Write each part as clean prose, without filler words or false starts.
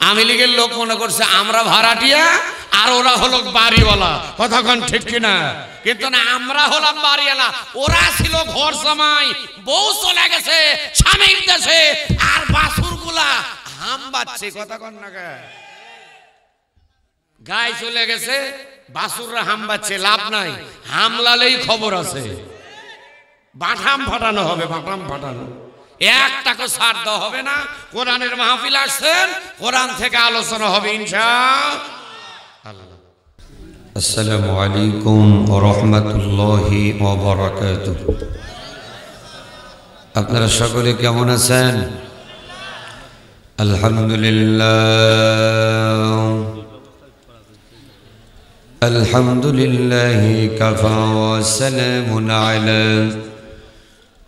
আওয়ামী লীগের লোক মনে করছে আমরা ভাড়াটিয়া আর ওরা হলো বাড়িওয়ালা, কতক্ষণ ঠিক কিনা? কিন্তু না, আমরা হলাম বাড়িওয়ালা, ওরা ছিল ঘর জামাই, বউ চলে গেছে স্বামীর দেশে, আর বাছুরগুলা হাম বাচ্ছে, কতক্ষণ না গায়ে চলে গেছে, বাছুররা হাম বাচ্ছে, লাভ নাই, হামলালেই খবর আছে, বাটাম ফাটানো হবে, বাটাম ফাটানো, একটাকে ছাড় দেওয়া হবে না। কোরআনের মাহফিল আসছেন, কোরআন থেকে আলোচনা হবে ইনশাআল্লাহ। আসসালামু আলাইকুম ওয়া রাহমাতুল্লাহি ওয়া বারাকাতুহু। আপনারা সকলে কেমন আছেন? আলহামদুলিল্লাহ, আলহামদুলিল্লাহি কাফা ওয়া সালামুন আলা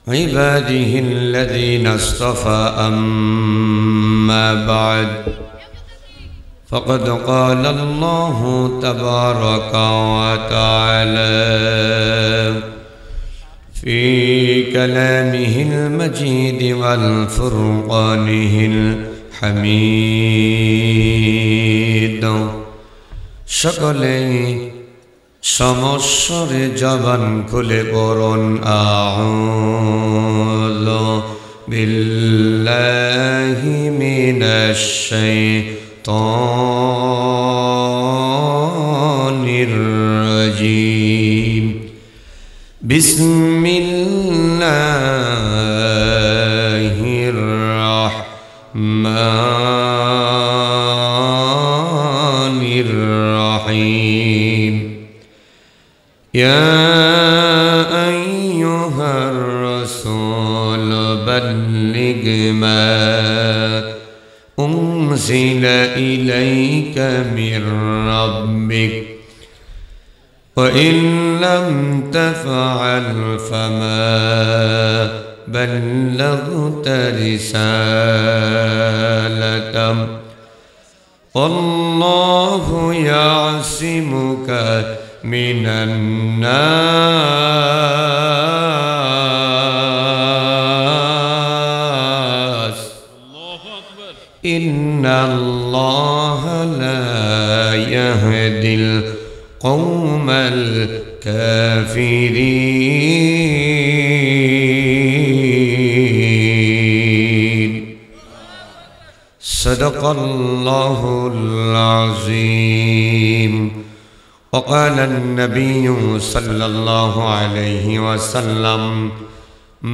عباده الذين اصطفى أما بعد فقد قال الله تبارك وتعالى في كلامه المجيد والفرقانه الحميد সকলেই সমস্বরে জবান খুলে পড়ুন আউযু বিল্লাহি মিনাশ শাইতানির রাজীম। বিসমিল্লাহির রাহমানির রাহিম। يا أيها الرسول بلغ ما أنزل إليك من ربك وإن لم تفعل فما بلغت رسالته والله يعصمك من الناس إن الله لا يهدي القوم الكافرين. صدق الله العظيم. وقال النبي صلى الله عليه وسلم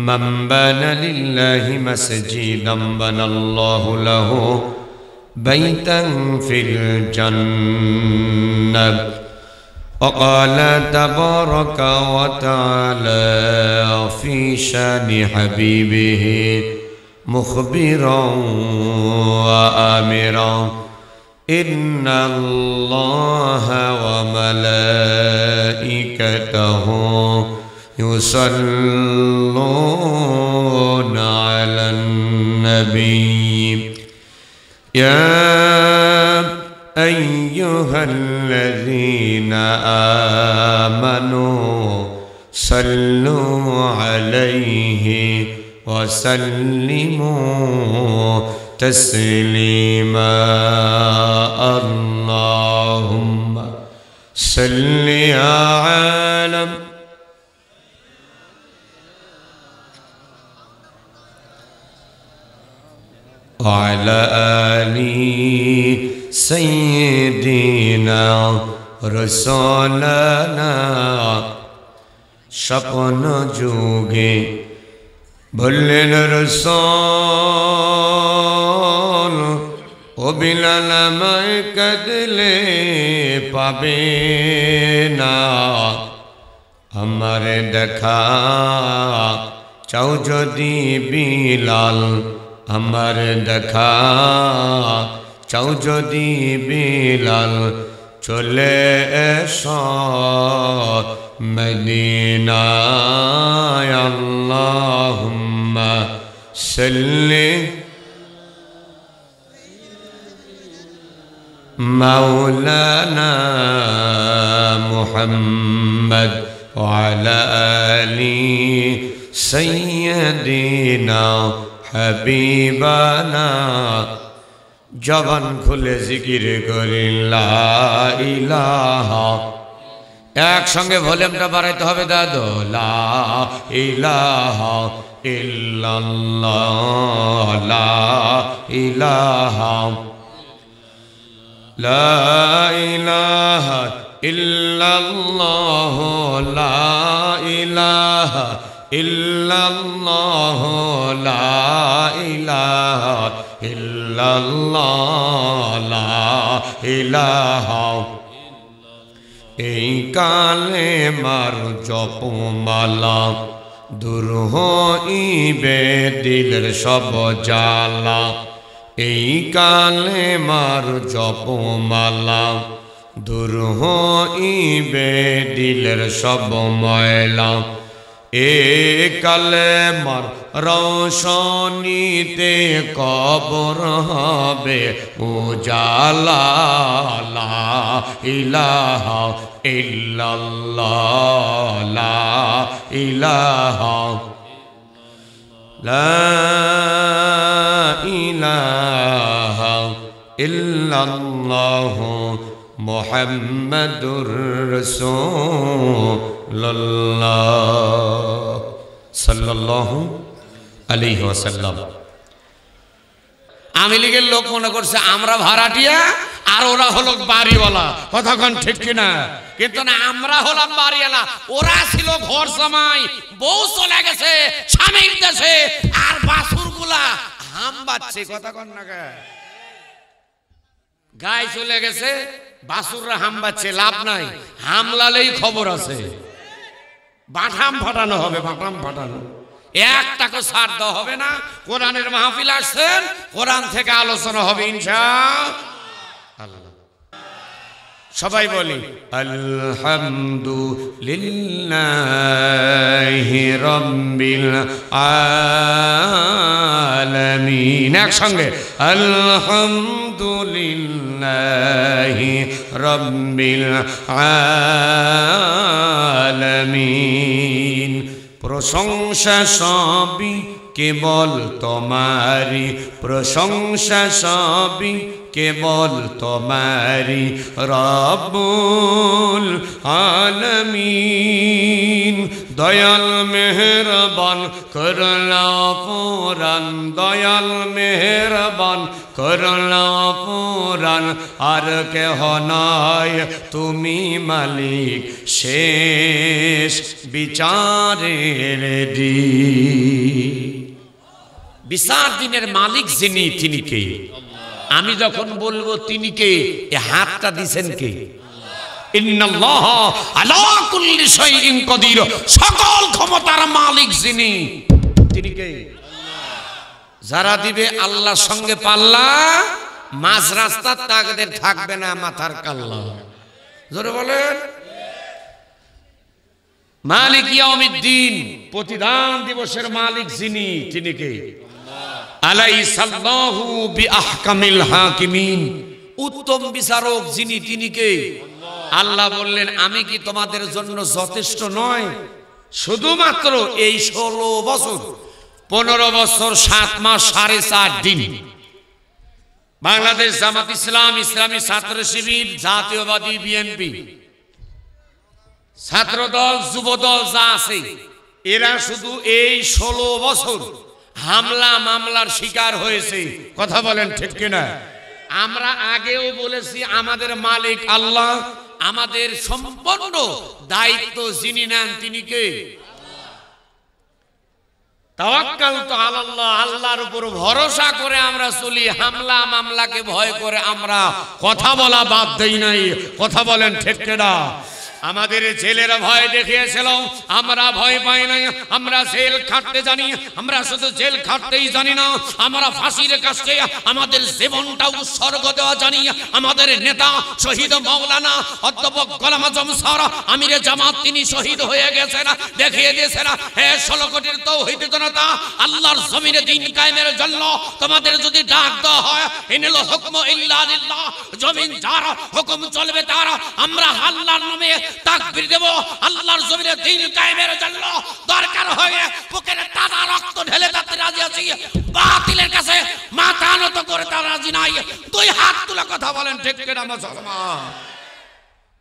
من بنى لله مسجدا بنى الله له بيتا في الجنة. وقال تبارك وتعالى في شان حبيبه مخبرا وآمرا إن الله وملائكته يصلون على النبي يا أيها الذين آمنوا صلوا عليه وسلموا تسليما. اللهم صل على وعلى آل سيدنا رسولنا স্বপ্ন যুগে বললেন রাসূল ও বিলাল আমায় কাঁদলে পাবে না, আমার দেখা চাও যদি বিলাল, আমার দেখা চাও যদি বিলাল, চলে এসো মদিনায়। আল্লাহুম্মা সাল্লি মাওলানা মুহাম্মদ ওয়া আলা আলি সাইয়্যিদিনা হাবিবানা জবান খুলে জিকির করি লা ইলাহা। একসঙ্গে ভলিউমটা বাড়াইতে হবে দাদু। লা ইলাহা ইল্লাল্লাহ লা ইলাহা লা ইলাহা ইল্লাল্লাহ লা ইলাহা ইল্লাল্লাহ লা ইলাহা ইল্লাল্লাহ লা ইলাহা। এই কালে মার জপমালা দূর হইবে দিলের সব জ্বালা। এই কালে মার জপমালা দূর হইবে দিলের সব ময়লা। এ কালে মার রৌশনীতে কবর হবে উজালা। লা ইলাহা ইল্লাল্লাহ লা ইলাহা লা ইলাহা ইল্লাল্লাহ মুহাম্মাদুর রাসূলুল্লাহ সাল্লাল্লাহু আলাইহি ওয়াসাল্লাম। আওয়ামী লীগের লোক মনে করছে আমরা ভাড়াটিয়া আর ওরা হলো বাড়িওয়ালা। কতক্ষণ ঠিক কিনা? কিন্তু না, আমরা হলাম বাড়িওয়ালা, ওরা ছিল ঘর জামাই। বউ চলে গেছে স্বামীর দেশে, আর বাছুরগুলা হাম বাচ্ছে। কতক্ষণ না গায়ে চলে গেছে, বাছুররা হাম বাচ্ছে, লাভ নাই। হামলালেই খবর আছে, বাটাম ফাটানো হবে, বাটাম ফাটানো। একটাকে ছাড় দেওয়া হবে না। কোরআনের মাহফিল আসছেন, কোরআন থেকে আলোচনা হবে ইনশাআল্লাহ। সবাই বলি আলহামদুলিল্লাহি রাব্বিল আলামিন। একসঙ্গে আলহামদুলিল্লাহি রাব্বিল আলামিন। প্রশংসা সবই কেবল তোমারি, প্রশংসা সবই কেবল তোমারি রব্বুল আলামিন। দয়াল মেহেরবান করলা পুরাণ, দয়াল মেহেরবান করলা পুরাণ। আর কেহ নয় তুমি মালিক শেষ বিচারের দিন। বিচার দিনের মালিক যিনি, তিনি কে? আমি যখন বলবো তিনি কে, এ হাতটা দিছেন কে? ইন্নাল্লাহ আলা কুল্লি শাইইন কাদির। সকল ক্ষমতার মালিক যিনি, তিনি কে? যারা দিবে আল্লাহর সঙ্গে পাল্লা, মাঝ রাস্তার তাদের থাকবে না মাথার কাল্লা। জোরে বলেন মালিক ইয়াউমিদ্দিন, প্রতিদান দিবসের মালিক যিনি, তিনি কে? আলাইসাল্লাহু বিআহকামিল হাকিমিন। উত্তম বিচারক যিনি, তিনি কে? আল্লাহ বললেন আমি কি তোমাদের জন্য যথেষ্ট নয়? শুধুমাত্র এই 16 বছর 15 বছর 7 মাস 4.5 দিন বাংলাদেশ জামাত ইসলাম, ইসলামী ছাত্র শিবির, জাতীয়বাদী বিএনপি, ছাত্রদল, যুবদল যা আছে, এরা শুধু এই 16 বছর হামলা মামলার শিকার হয়েছে। কথা বলেন ঠিক কিনা? আমরা আগেও বলেছি আমাদের মালিক আল্লাহ, আমাদের সম্পূর্ণ দায়িত্ব যিনি নেন তিনি কে? তাওয়াক্কালতু আলাল্লাহ, আল্লাহর উপর ভরসা করে আমরা চলি। হামলা মামলাকে ভয় করে আমরা কথা বলা বাদ দেই নাই। কথা বলেন ঠিক কিনা? আমাদের জেলেরা ভয় দেখিয়েছিল, আমরা ভয় পাই নাই। আমরা জেল খাটতে জানি, আমরা শুধু জেল খাটতেই জানি না, আমরা ফাঁসির কাছে আমাদের জীবনটা উৎসর্গ দেওয়া জানি। আমাদের নেতা শহীদ মাওলানা অধ্যাপক গোলাম আজম স্যার আমিরে জামাত, তিনি শহীদ হয়ে গেছেন, দেখিয়ে দিয়েছেন হে 16 কোটির তাওহীদ জনতা, আল্লাহর জমিনে দ্বীন কায়েমের জন্য তোমাদের যদি ডাক দেওয়া হয়, ইনিল হুকমু ইল্লা লিল্লাহ, জমিন যার হুকুম চলবে তার। আমরা আল্লাহর নামে তাকবীর দেব, আল্লাহর জমিনে দ্বীন কায়েমের জন্য দরকার হয় বুকের টানা রক্ত ঢেলে দিতে রাজি আছি। বাতিলের কাছে মাথা নত করে তার রাজি নাই। দুই হাত তুলে কথা বলেন ঠিক কিনা মুসলমান?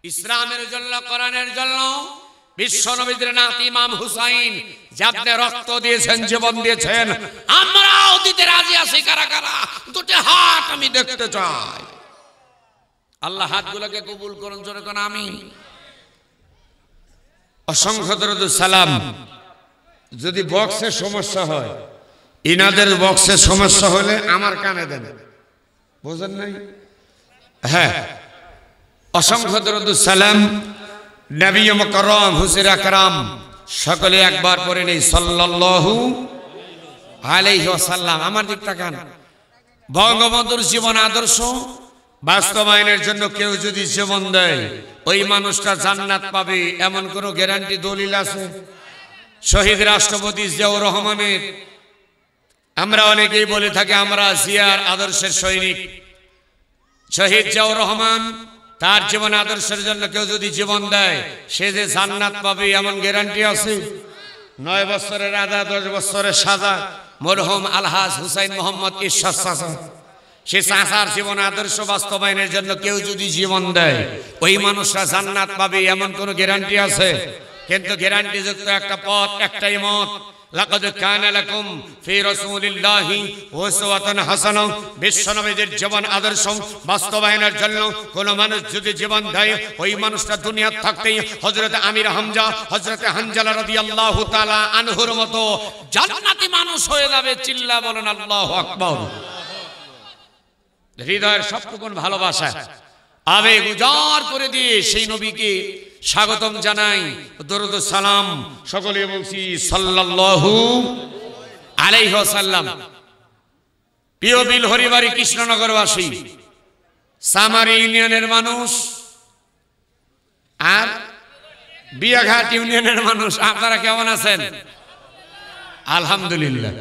ইসলামের জন্য, কোরআনের জন্য বিশ্ব নবীর নাতি ইমাম হুসাইন যে আপনি রক্ত দিয়েছেন, জীবন দিয়েছেন, আমরাও দিতে রাজি আছি। কারা কারা? দুটি হাত আমি দেখতে চাই। আল্লাহ হাতগুলোকে কবুল করুন, জোরে কোন আমিন। অসংখ্য দরুদ সালাম। যদি বক্সের সমস্যা হয়, ইনাদের বক্সের সমস্যা হলে আমার কানে দেন, বুঝেন নাই? হ্যাঁ, অসংখ্য দরুদ সালাম। নবী মুকররম হুজুর আকরাম সকলে একবার পড়ে নেই সাল্লাল্লাহু আলাইহি ওয়াসাল্লাম। আমার দিক তাকান। বঙ্গবন্ধুর জীবন আদর্শ বাস্তবায়নের জন্য কেউ যদি জীবন দেয়, ওই মানুষটা জান্নাত পাবে এমন কোন গ্যারান্টি দলিল আছে? শহীদ রাষ্ট্রপতি জিয়াউর রহমানের, আমরা অনেকেই বলে থাকি আমরা জিয়ার আদর্শের সৈনিক। শহীদ জিয়াউর রহমান, তার জীবন আদর্শের জন্য কেউ যদি জীবন দেয়, সে যে জান্নাত পাবে এমন গ্যারান্টি আছে? 9 বছরের আদা, 10 বছরের সাজা। মরহুম আলহাজ হুসাইন মোহাম্মদ ইরশাদ চাচা, সে চাচার জীবন আদর্শ বাস্তবায়নের জন্য কেউ যদি জীবন দেয়, ওই মানুষরা জান্নাত পাবে এমন কোন গ্যারান্টি আছে? কিন্তু গ্যারান্টি যুক্ত একটা পথ, একটাই মত। লাকাদ কানা লাকুম ফি রাসূলিল্লাহি উসওয়াতুন হাসানাহ। বিশ্বনবীর জীবন আদর্শ বাস্তবায়নের জন্য কোন মানুষ যদি জীবন দেয়, ওই মানুষটা দুনিয়াতে থাকতেই হযরত আমির হামজা, হযরত হানজালা রাদিয়াল্লাহু তাআলা আনহুর মতো জান্নাতি মানুষ হয়ে যাবে। চিল্লা বলেন আল্লাহু আকবার। হৃদয়ের সবটুকু ভালোবাসা, আবেগ উজাড় করে দিয়ে সেই নবীকে স্বাগতম জানাই, দরুদ সালাম সকলে বলছি সাল্লাল্লাহু আলাইহি ওয়াসাল্লাম। প্রিয় বিল হরিবাড়ি কৃষ্ণনগরবাসী, সামারি ইউনিয়নের মানুষ আর বিয়াঘাট ইউনিয়নের মানুষ, আপনারা কেমন আছেন? আলহামদুলিল্লাহ,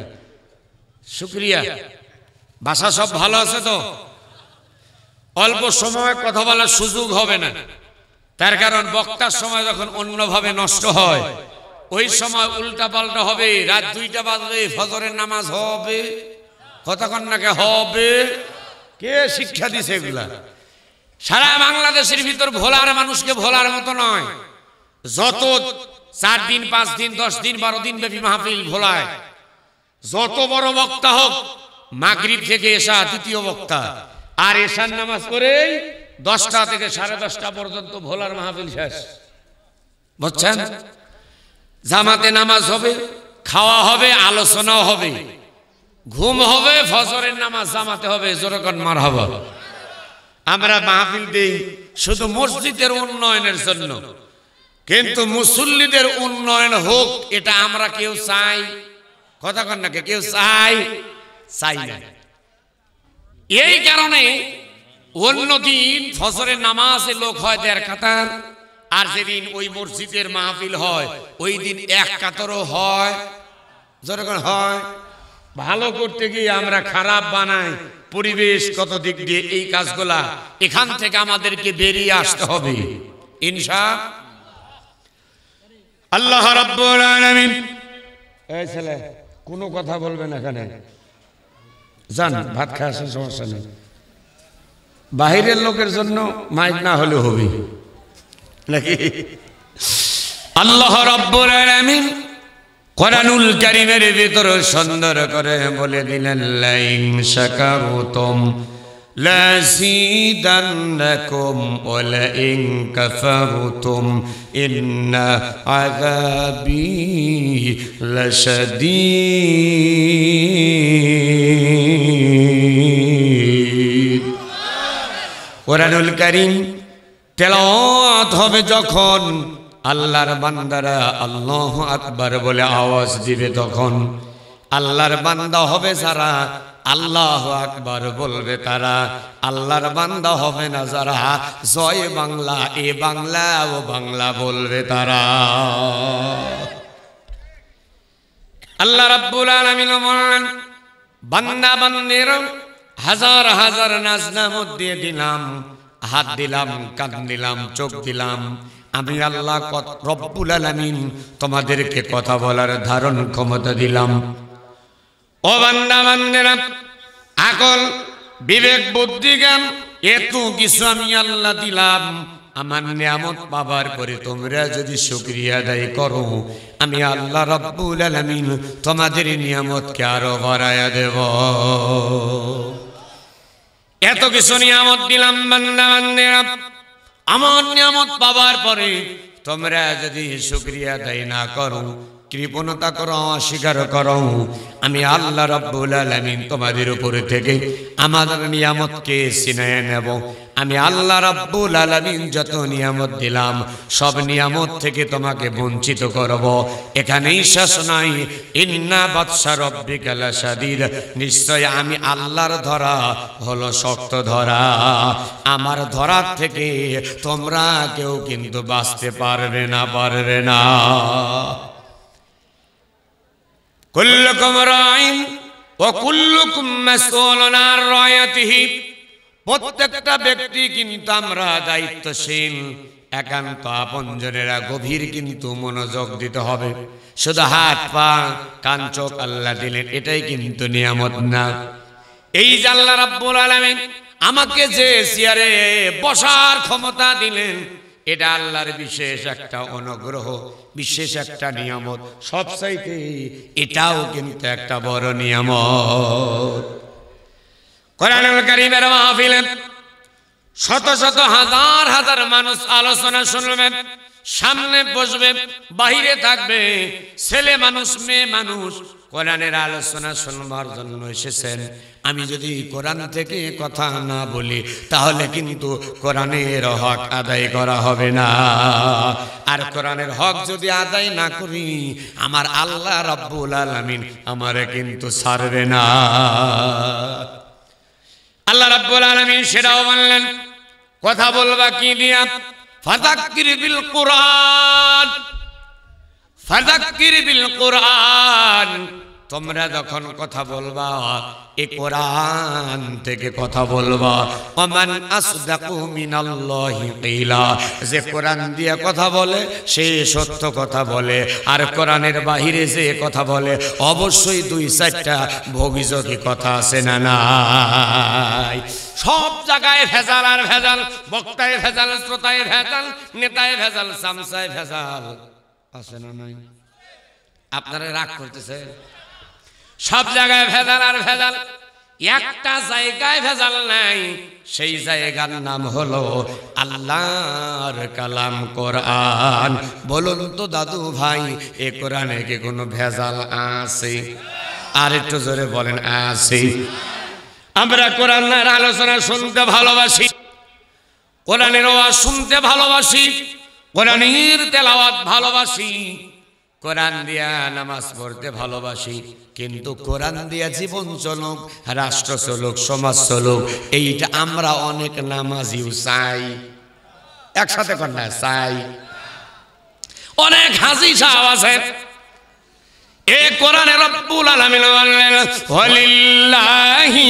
শুকরিয়া। বাসা সব ভালো আছে তো? অল্প সময় কথা বলার সুযোগ হবে না, তার কারণ বক্তার সময় যখন অন্যভাবে নষ্ট হয়, ওই সময় উল্টা পাল্টা হবে। রাত 2টা বাজলে ফজরের নামাজ হবে, কতক্ষণ নাকি হবে? কে শিক্ষা দিছে এগুলা? সারা বাংলাদেশের ভিতর ভোলার মানুষকে ভোলার মতো নয়। যত 4 দিন 5 দিন 10 দিন 12 দিন ব্যাপী মাহফিল ভোলায়, যত বড় বক্তা হোক, মাগরিব থেকে এশা দ্বিতীয় বক্তা, আর এশার নামাজ করেই 10টা থেকে 10:30 পর্যন্ত ভোলার মাহফিল শেষ। বুঝছেন? জামাতে নামাজ হবে, খাওয়া হবে, আলোচনাও হবে, ঘুম হবে, ফজরের নামাজ জামাতে হবে। জোরকন মারহাবা। আমরা মাহফিল দেই শুধু মসজিদের উন্নয়নের জন্য, কিন্তু মুসল্লিদের উন্নয়ন হোক এটা আমরা কেউ চাই? কতক্ষণ নাকি কেউ চাই? চাই না। এই কারণে অন্যদিন ফজরের নামাজে লোক হয় 1.5 কাতার, আর যেদিন ওই মসজিদের মাহফিল হয় ওই দিন 1 কাতারও হয়। যখন হয়, ভালো করতে গিয়ে আমরা খারাপ বানাই পরিবেশ কত দিক দিয়ে। এই কাজগুলা এখান থেকে আমাদেরকে বেরিয়ে আসতে হবে ইনশাআল্লাহ রাব্বুল আলামিন। এই ছেলে কোনো কথা বলবে না এখানে, জান ভাত খাওয়ার সমস্যা নেই। বাহিরের লোকের জন্য মাইক না হলে হবে নাকি? আল্লাহ রাব্বুল আলামিন কোরআনুল কারীমের ভিতর সুন্দর করে বলে দিলেন, লাইন শাকারতুম লাযীদান্নাকুম ওয়া লাইন কাফারতুম ইন্না আযাবী লাশাদীদ। কোরআনুল কারীম তেলাওয়াত হবে যখন, আল্লাহর বান্দারা আল্লাহু আকবার বলে আওয়াজ দিবে, তখন আল্লাহর বান্দা হবে যারা আল্লাহু আকবার বলবে তারা আল্লাহর বান্দা হবে না, যারা জয় বাংলা এ বাংলা ও বাংলা বলবে তারা। আল্লাহ রাব্বুল আলামিন বলেন, বান্দা বান্দির হাজার হাজার নাজনামত দিয়ে দিলাম, হাত দিলাম, কান দিলাম, চোখ দিলাম, আমি আল্লাহ রব্বুল আলামিন তোমাদেরকে কথা বলার ধারণ ক্ষমতা দিলাম। ও বান্দা বান্দেরা, আকল, বিবেক, বুদ্ধি, জ্ঞান এত কিছু আমি আল্লাহ দিলাম। আমার নিয়ামত পাবার পরে তোমরা যদি শুকরিয়া আদায় করো, আমি আল্লাহ রব্বুল আলামিন তোমাদের নিয়ামতকে আরো বাড়ায়া দেব। এত কিছু নিয়ামত দিলাম বান্দা বান্দেরা, আমার নিয়ামত পাবার পরে তোমরা যদি শুকরিয়া আদায় না করো, কৃপণতা করো, অস্বীকার করো, আমি আল্লাহ রাব্বুল আলামিন তোমাদের উপরে থেকে আমাদের নিয়ামতকে ছিনিয়ে নেব। আমি আল্লাহ রাব্বুল আলামিন যত নিয়ামত দিলাম সব নিয়ামত থেকে তোমাকে বঞ্চিত করব। এখানেই শেষ নাই, ইন্না বাতশা রাব্বিকা লাশাদীদ, নিশ্চয় আমি আল্লাহর ধরা হলো শক্ত ধরা। আমার ধরার থেকে তোমরা কেউ কিন্তু বাঁচতে পারবে না, পারবে না। কুল্লুকুম রাইন ওয়া কুল্লুকুম মাসউলুন আন রায়াতিহি, প্রত্যেকটা ব্যক্তি কিন্তু আমরা দায়িত্বশীল। একান্ত আপনজনেরা গভীর কিন্তু মনোযোগ দিতে হবে। শুধু হাত পা কান চোখ আল্লাহ দিলেন, এটাই কিন্তু নিয়ামত না। এই যে আল্লাহ রাব্বুল আলামিন আমাকে যে চেয়ারে বসার ক্ষমতা দিলেন, এটা আল্লাহর বিশেষ একটা অনুগ্রহ, বিশেষ একটা নিয়ামত। সবচাইতে এটাও কিন্তু একটা বড় নিয়ামত। কোরআনুল কারীমের মাহফিলে শত শত হাজার হাজার মানুষ আলোচনা শুনবেন, সামনে বসবে, বাহিরে থাকবে, ছেলে মানুষ, মেয়ে মানুষ কোরআনের আলোচনা শুনবার জন্য এসেছেন। আমি যদি কোরআন থেকে কথা না বলি তাহলে কিন্তু কোরআনের হক আদায় করা হবে না। আর কোরআনের হক যদি আদায় না করি, আমার আল্লাহ রাব্বুল আলামিন আমারে কিন্তু ছাড়বে না। আল্লাহ রাব্বুল আলামিন সেটাও বললেন, কথা বলবা কি দিয়া? ফাযাক্কির বিল কুরআন, ফাযাক্কির বিল কুরআন। তোমরা যখন কথা বলবা এই কোরআন থেকে কথা বলবা। ওমান আসদাকু মিনাল্লাহি কিলা, যে কোরআন দিয়ে কথা বলে সে সত্য কথা বলে। আর কোরআনের বাহিরে যে কথা বলে অবশ্যই দুই চারটা ভোগীযোগী কথা আছে না নাই? সব জায়গায় ভেজাল আর ভেজাল, বক্তায় ভেজাল, শ্রোতায় ভেজাল, নেতায় ভেজাল, সামসায় ভেজাল আছে না নাই? আপনারা রাগ করতেছে? সব জায়গায় ভেজাল আর ভেজাল, একটা জায়গায় ভেজাল নাই। সেই জায়গার নাম হলো আল্লাহর কালাম কোরআন। বলুন তো দাদু ভাই, এ কোরআনে কি কোনো ভেজাল আছে? আর একটু জোরে বলেন, আছে। আমরা কোরআনের আলোচনা শুনতে ভালোবাসি, কোরআনের ওয়াজ শুনতে ভালোবাসি, কোরআনের তেলাওয়াত ভালোবাসি, কোরআন দিয়া নামাজ পড়তে ভালোবাসি। কিন্তু কোরআন দিয়া জীবন চলুক, রাষ্ট্র চলুক, সমাজ চলুক, এইটা আমরা অনেক নামাজিও চাই। একসাথে কন্যা চাই। অনেক হাজি সাহেব আছে, এ কোরআনে রব্বুল আলামিন বললেন, ওয়ালিল্লাহি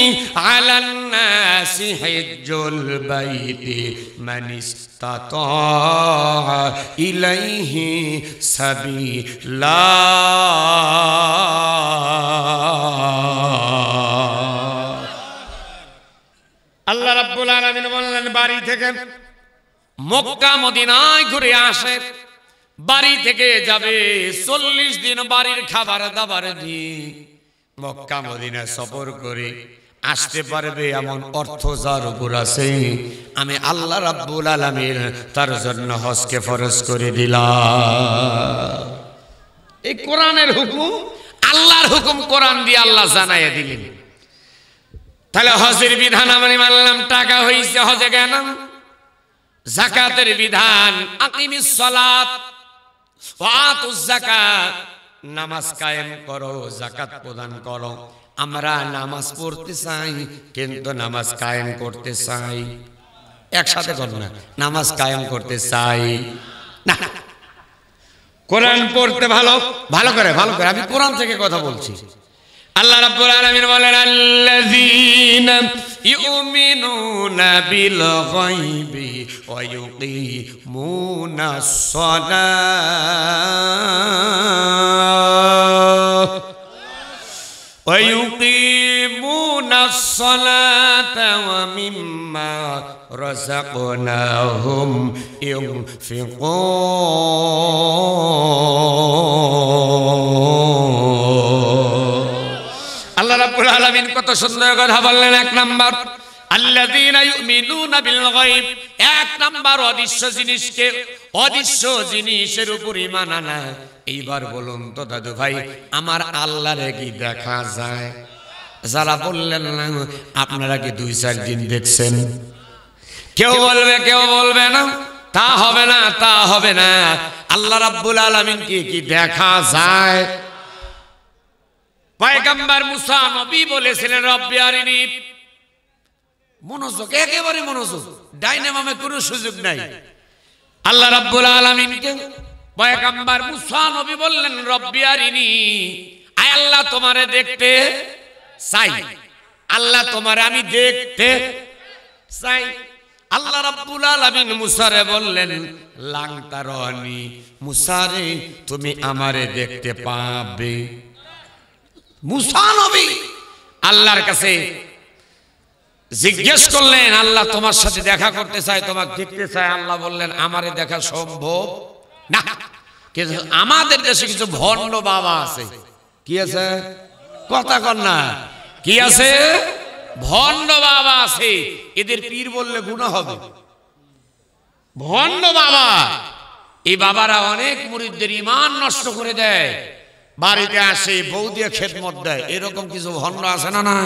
আলান নাসি হিজ্জুল বাইতি মান ইসতাতা ইলাইহি সাবিলা। আল্লাহ রাব্বুল আলামিন বললেন, বাড়ি থেকে মক্কা মদিনায় ঘুরে আসে, বাড়ি থেকে যাবে 40 দিন বাড়ির খাবার দাবার দিয়ে মক্কা মদিনা সফর করে আসতে পারবে এমন অর্থ যার উপর আছে, আমি আল্লাহ রাব্বুল আলামিন তার জন্য হজকে ফরজ করে দিলাম। এই কোরআনের হুকুম, আল্লাহর হুকুম কোরআন দিয়ে আল্লাহ জানাইয়া দিলেন। তাহলে হজের বিধান আমি মানলাম, টাকা হইছে হজে গেলাম। যাকাতের বিধান, আকিমিস সালাত ওয়া আতুজ যাকাত, নামাজ কায়েম করো, যাকাত প্রদান করো। আমরা নামাজ পড়তে চাই কিন্তু নামাজ কায়েম করতে চাই। একসাথে কর না, নামাজ কায়েম করতে চাই না। কোরআন পড়তে ভালো ভালো করে, আমি কোরআন থেকে কথা বলছি। আল্লাহ রাব্বুল আলামিন বলেন, আল্লাযীনা ইউমিনুনা বিল গায়বি ওয়া ইউকিমুনাস সালাহ ويقيمون الصلاة ومما رزقناهم ينفقون আল্লাহ রাব্বুল আলামিন কত সুন্দর কথা বললেন। এক নাম্বার আল্লাযীনা ইউমিনুনা বিল গায়ব, এক নাম্বার অদৃশ্য জিনিসকে অদৃশ্য জিনিসের উপর ঈমান আনা। এইবার বলুন তো দাদু ভাই, আমার আল্লাহরে কি দেখা যায়? যারা বললেন না আপনারা কি 2-4 দিন দেখছেন? কেউ বলবে না তা হবে না, তা হবে না। আল্লাহ রাব্বুল আলামিন কি দেখা যায়? পয়গম্বর মুসা নবী বলেছিলেন রব্বি আরিনি, মনোযোগ, একেবারে মনোযোগ, ডাইনামামে কোনো সুযোগ নাই। আল্লাহ রাব্বুল আলামিনকে পয়গম্বর মুসা নবী বললেন রব্বি আরিনি, আয় আল্লাহ তোমারে দেখতে চাই, আল্লাহ তোমারে আমি দেখতে চাই। আল্লাহ রাব্বুল আলামিন মুসারে বললেন লাং তারানি, মুসারে তুমি আমারে দেখতে পাবে। মুসা নবী আল্লাহর কাছে জিজ্ঞেস করলেন আল্লাহ তোমার সাথে দেখা করতে চাই, তোমাকে দেখতে চাই। আল্লাহ বললেন আমারে দেখা সম্ভব না, কিন্তু আমাদের দেশে কিছু ভণ্ড বাবা আছে। কি আছে? কথা কর না, কি আছে? ভণ্ড বাবা আছে। এদের পীর বললে গুনাহ হবে। ভণ্ড বাবা, এই বাবারা অনেক মুরিদদের ঈমান নষ্ট করে দেয়। বাড়িতে আসে বউ দিয়ে খেদমত দেয়, এরকম কিছু ভণ্ড আছে না? না,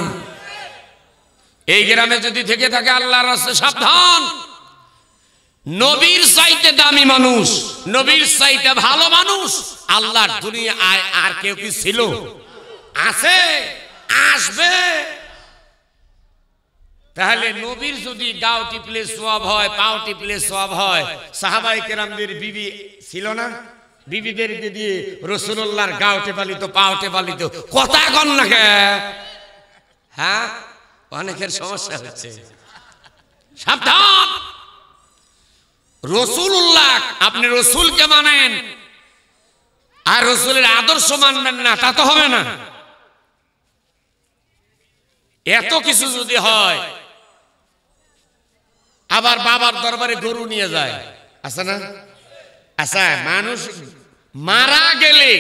এই গ্রামে যদি থেকে থাকে আল্লাহর রাস্তায় সাবধান। নবীর চাইতে দামি মানুষ, নবীর চাইতে ভালো মানুষ আল্লাহর দুনিয়ায় আর কেউ কি ছিল? আছে, আসবে। তাহলে নবীর যদি গাও টিপলে সওয়াব হয়, পাও টিপলে সওয়াব হয়, সাহাবায়ে কেরামদের বিবি ছিল না? বিবিদেরকে দিয়ে রাসূলুল্লাহর গাও টেপালিত, পাও টেপালিত। কথা কন না কে? হ্যাঁ, অনেকের সমস্যা হচ্ছে। সাবধান। রাসূলুল্লাহ, আপনি রাসূলকে মানেন আর রাসূলের আদর্শ মানবেন না, তা তো হবে না। এত কিছু যদি হয়, আবার বাবার দরবারে গরু নিয়ে যায়, আছে না? আচ্ছা, মানুষ মারা গেলে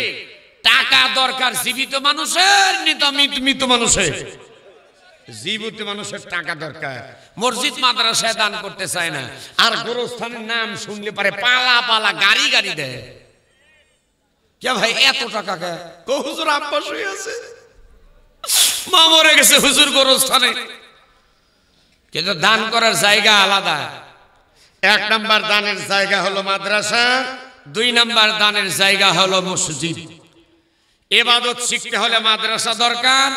টাকা দরকার জীবিত মানুষের, মৃত মানুষের? জীবিত মানুষের টাকা দরকার। মসজিদ মাদ্রাসায় দান করতে চায় না, আর গোরস্থানের নাম শুনলে পারে পালা পালা গাড়ি গাড়ি দেয়। কে ভাই এত টাকা কে? হুজুর আব্বাস হয়ে আছে, মা মরে গেছে হুজুর গোরস্থানে। কিন্তু দান করার জায়গা আলাদা। 1 নাম্বার দানের জায়গা হলো মাদ্রাসা, 2 নাম্বার দানের জায়গা হলো মসজিদ। ইবাদত শিখতে হলে মাদ্রাসা দরকার,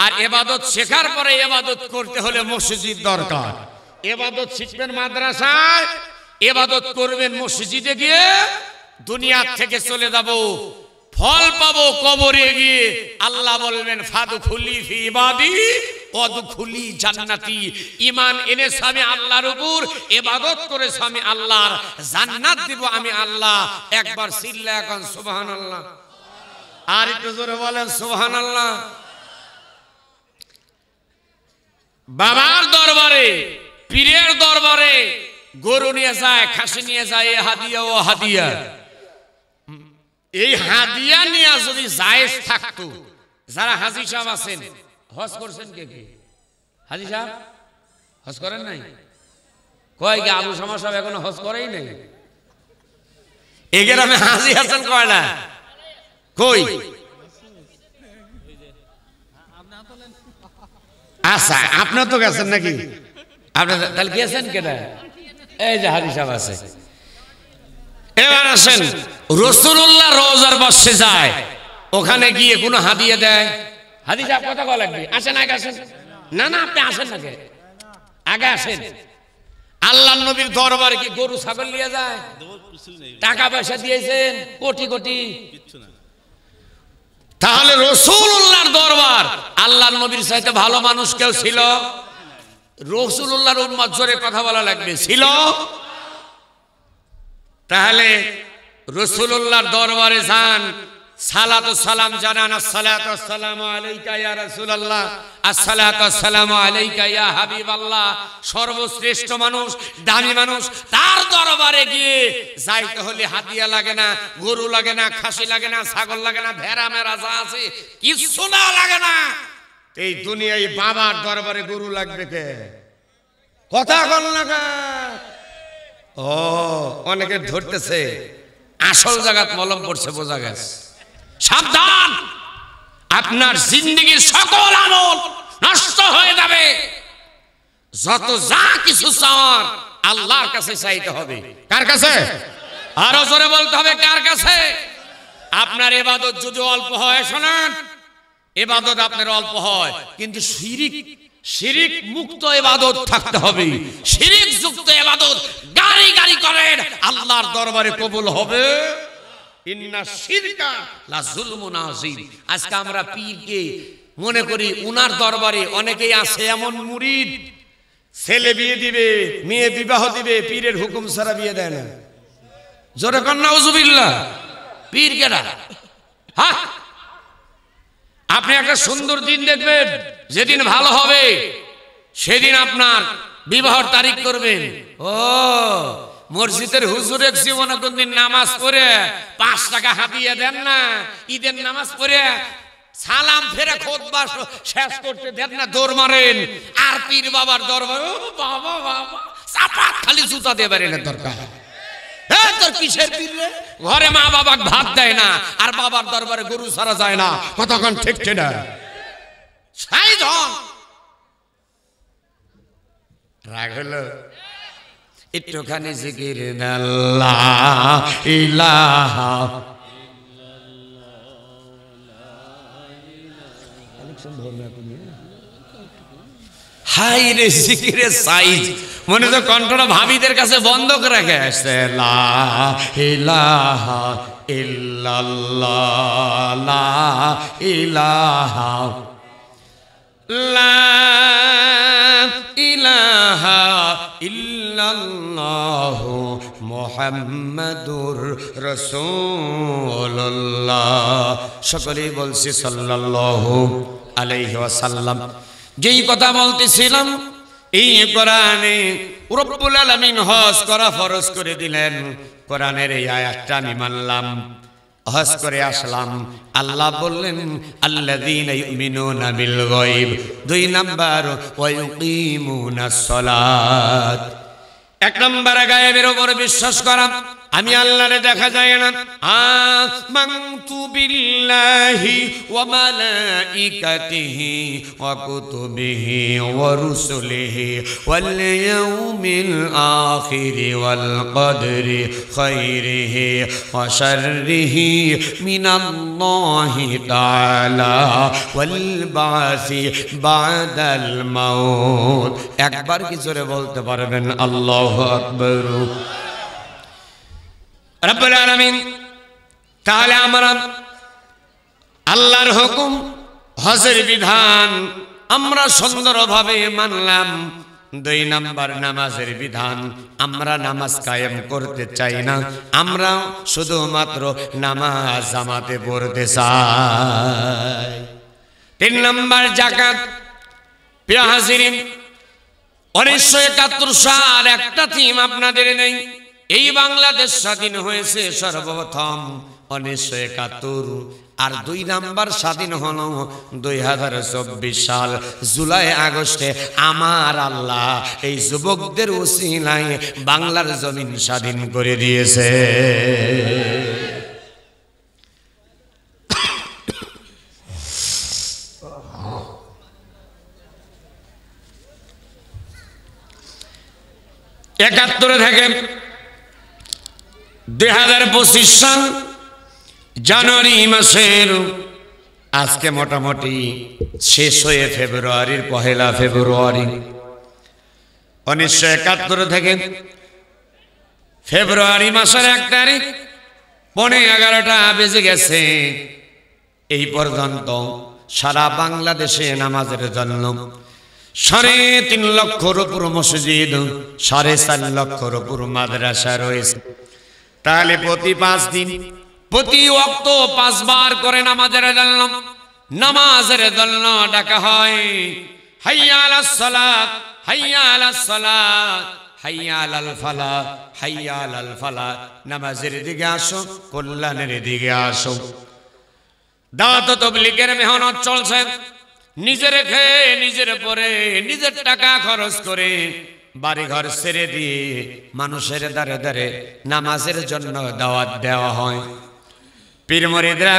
আর ইবাদত শেখার পরে ইবাদত করতে হলে মসজিদ দরকার। ইবাদত শিখবেন মাদ্রাসায়, ইবাদত করবেন মসজিদে গিয়ে, দুনিয়া থেকে চলে যাব, ফল পাবো কবরে গিয়ে। আল্লাহ বলবেন ফাদখুলি ফি ইবাদি ওয়াদখুলি জান্নাতি। ঈমান এনেছ আমি আল্লাহর উপর, ইবাদত করেছ আমি আল্লাহর, জান্নাত দেব আমি আল্লাহ। একবার চিল্লায়া এখন সুবহানাল্লাহ। আর একটু জোরে বলেন সুবহানাল্লাহ। বাবার দরবারে, পীরের দরবারে গরু নিয়ে যায়, খাসি নিয়ে যায়, এ হাদিয়া ও হাদিয়া। এই হাদিয়া নিয়ে যদি জায়েজ থাকতো, যারা হাজী সাহেব আছেন, হজ করছেন কে কে? হাজী সাহেব হজ করেন নাই? কয় কি আবু শামা সাহেব এখনো হজ করেই নাই? এই গ্রামে হাজী আছেন কয় না? কই? আচ্ছা, আপনার তো গেছেন নাকি? আপনার তাহলে গেছেন কেনা? এই যে হাজী সাহেব আছে। এবার আসেন, রাসূলুল্লাহ রওজার পাশে যায়, ওখানে গিয়ে কোনো হাদিয়া দেয়? হাজী সাহেব কথা বলা লাগবে, আসেন আগে আসেন। না না, আপনি আসেন না, আগে আসেন। আল্লাহর নবীর দরবারে কি গরু ছাগল নিয়ে যায়? টাকা পয়সা দিয়েছেন কোটি কোটি? তাহলে রাসূলুল্লাহর দরবার, আল্লাহর নবীর চাইতে ভালো মানুষ কেউ ছিল? রাসূলুল্লাহর উম্মত জোরে কথা বলা লাগবে, ছিল? তাহলে রাসূলুল্লাহর দরবারে যান, সালাতু সালাম জানান, আসসালাতু আসসালামু আলাইকা ইয়া রাসূলুল্লাহ, আসসালাতু আসসালামু আলাইকা ইয়া হাবিবাল্লাহ। সর্বশ্রেষ্ঠ মানুষ, দামি মানুষ, তার দরবারে গিয়ে যাইতে হলে হাদিয়া লাগে না, গরু লাগে না, খাসি লাগে না, ছাগল লাগে না, ভেড়া মেরা যা আছে কিছু না লাগে না। এই দুনিয়ায় বাবার দরবারে গরু লাগবে কে? কথা বল না কে? ও অনেকে ধরতেছে, আসল জায়গাত মলম পড়ছে, বোঝা গেছে। সাবধান, আপনার জিন্দেগীর সকল আমল নষ্ট হয়ে যাবে। যত যা কিছু চাওয়ার আল্লাহর কাছে চাইতে হবে। কার কাছে? আরো জোরে বলতে হবে, কার কাছে? আপনার ইবাদত যদি অল্প হয়, শোনেন, ইবাদত আপনার অল্প হয়, কিন্তু শিরিক মুক্ত ইবাদত থাকতে হবে। শিরিক যুক্ত ইবাদত গাড়ি গাড়ি করেন, আল্লাহর দরবারে কবুল হবে। ইন্না শিরকা লা যুলমুন আযীম। আজকে আমরা পীরকে মনে করি, উনার দরবারে অনেকেই আছে এমন মুরিদ, ছেলে বিয়ে দিবে, মেয়ে বিবাহ দিবে, পীরের হুকুম ছাড়া বিয়ে দেয় না। জোরে কর নাউজুবিল্লাহ। পীর কেডা? হ্যাঁ, আপনি একটা সুন্দর দিন দেখবেন, যেদিন ভালো হবে সেদিন আপনার বিবাহর তারিখ করবেন। ও মসজিদের হুজুর এক জীবনে কোনদিন নামাজ পড়ে 5 টাকা হাতিয়ে দেন না, ঈদের নামাজ পড়ে সালাম ফেরে খুতবা শেষ করতে দেন না, দৌড় মারেন। আর পীর বাবার দরবারে ও বাবা বাবা চাপা খালি জুতা দিয়ে বেরেন দরকার। তোর কিসের পীর রে? ঘরে মা বাবা ভাত দেয় না, আর বাবার দরবারে গরু ছাড়া যায় না। কতক্ষণ ঠিক না সাই ধন রাগ হলো। একটুখানি জিকির আল্লাহ ইলাহা হাই রে, জিকিরে সাইজ মনে তো কণ্ঠটা ভাবিদের কাছে বন্ধ করে রেখে আসছে। লা ইলাহা ইল্লাল্লাহ, লা ইলাহা, লা ইলাহা ইল্লাল্লাহ মুহাম্মাদুর রাসূলুল্লাহ। সকলেই বলছি সাল্লাল্লাহু আলাইহি ওয়াসাল্লাম। যেই কথা বলতেছিলাম, এই কোরআনে রব্বুল আলামিন হজ করা ফরজ করে দিলেন। কোরআনের এই আয়াতটা আমি মানলাম, হজ করে আসলাম। আল্লাহ বললেন আল্লাযীনা ইউমিনুনা বিল গায়ব। 2 নাম্বার ওয়া ইউকিমুনাস সালাত। 1 নাম্বার গায়েবের উপর বিশ্বাস করা, আমি আল্লাহরে দেখা যায় না। আমানতু বিল্লাহি ওয়া মালাইকাতিহি ওয়া কুতুবিহি ওয়া রুসুলিহি ওয়াল ইয়াউমিল আখির ওয়াল কদরি খাইরিহি ওয়া শাররিহি মিনাল্লাহি তাআলা ওয়াল বাসি বাদাল মাউত। একবার কি জোরে বলতে পারবেন আল্লাহু আকবার? রব্বুল আলামিন। তাহলে আমরা আল্লাহর হুকুম, হজের বিধান আমরা সুন্দরভাবে মানলাম। 2 নাম্বার নামাজের বিধান, আমরা নামাজ কায়েম করতে চাই না, আমরা শুধুমাত্র নামাজ জামাতে পড়তে চাই। 3 নাম্বার যাকাত। প্রিয় হাজিরিন, 1971 সাল একটা থিম আপনাদের নেই। এই বাংলাদেশ স্বাধীন হয়েছে সর্বপ্রথম 1971, আর 2 নাম্বার স্বাধীন হলো 2024 সাল জুলাই আগস্টে। আমার আল্লাহ এই যুবকদের উসিলায় বাংলার জমিন স্বাধীন করে দিয়েছে। একাত্তরে থেকে 2025 সাল জানুয়ারি মাসের আজকে মোটামুটি শেষ হয়ে ফেব্রুয়ারির 1 ফেব্রুয়ারি 1971 থেকে ফেব্রুয়ারি মাসের 1 তারিখ 11:15 বেজে গেছে। এই পর্যন্ত সারা বাংলাদেশে নামাজের জন্য 3.5 লক্ষর উপর মসজিদ, 4.5 লক্ষর উপর মাদ্রাসা রয়েছে। তাহলে প্রতি 5 দিন প্রতি ওয়াক্ত 5 বার করে নামাজের জন্য ডাকা হয়। হাইয়া আলাস সালাত, হাইয়া আলাস সালাত, হাইয়া আলাল ফালাহ, হাইয়া আলাল ফালাহ। নামাজের দিকে আসো, কল্যাণের দিকে আসো। দাওয়াত তাবলীগের মেহনত চলছে। নিজের খেয়ে নিজের পরে নিজের টাকা খরচ করে বাড়ি ঘর ছেড়ে দিয়ে মানুষের দ্বারে দ্বারে নামাজের জন্য দাওয়াত দেওয়া হয়। পীর মুরিদরা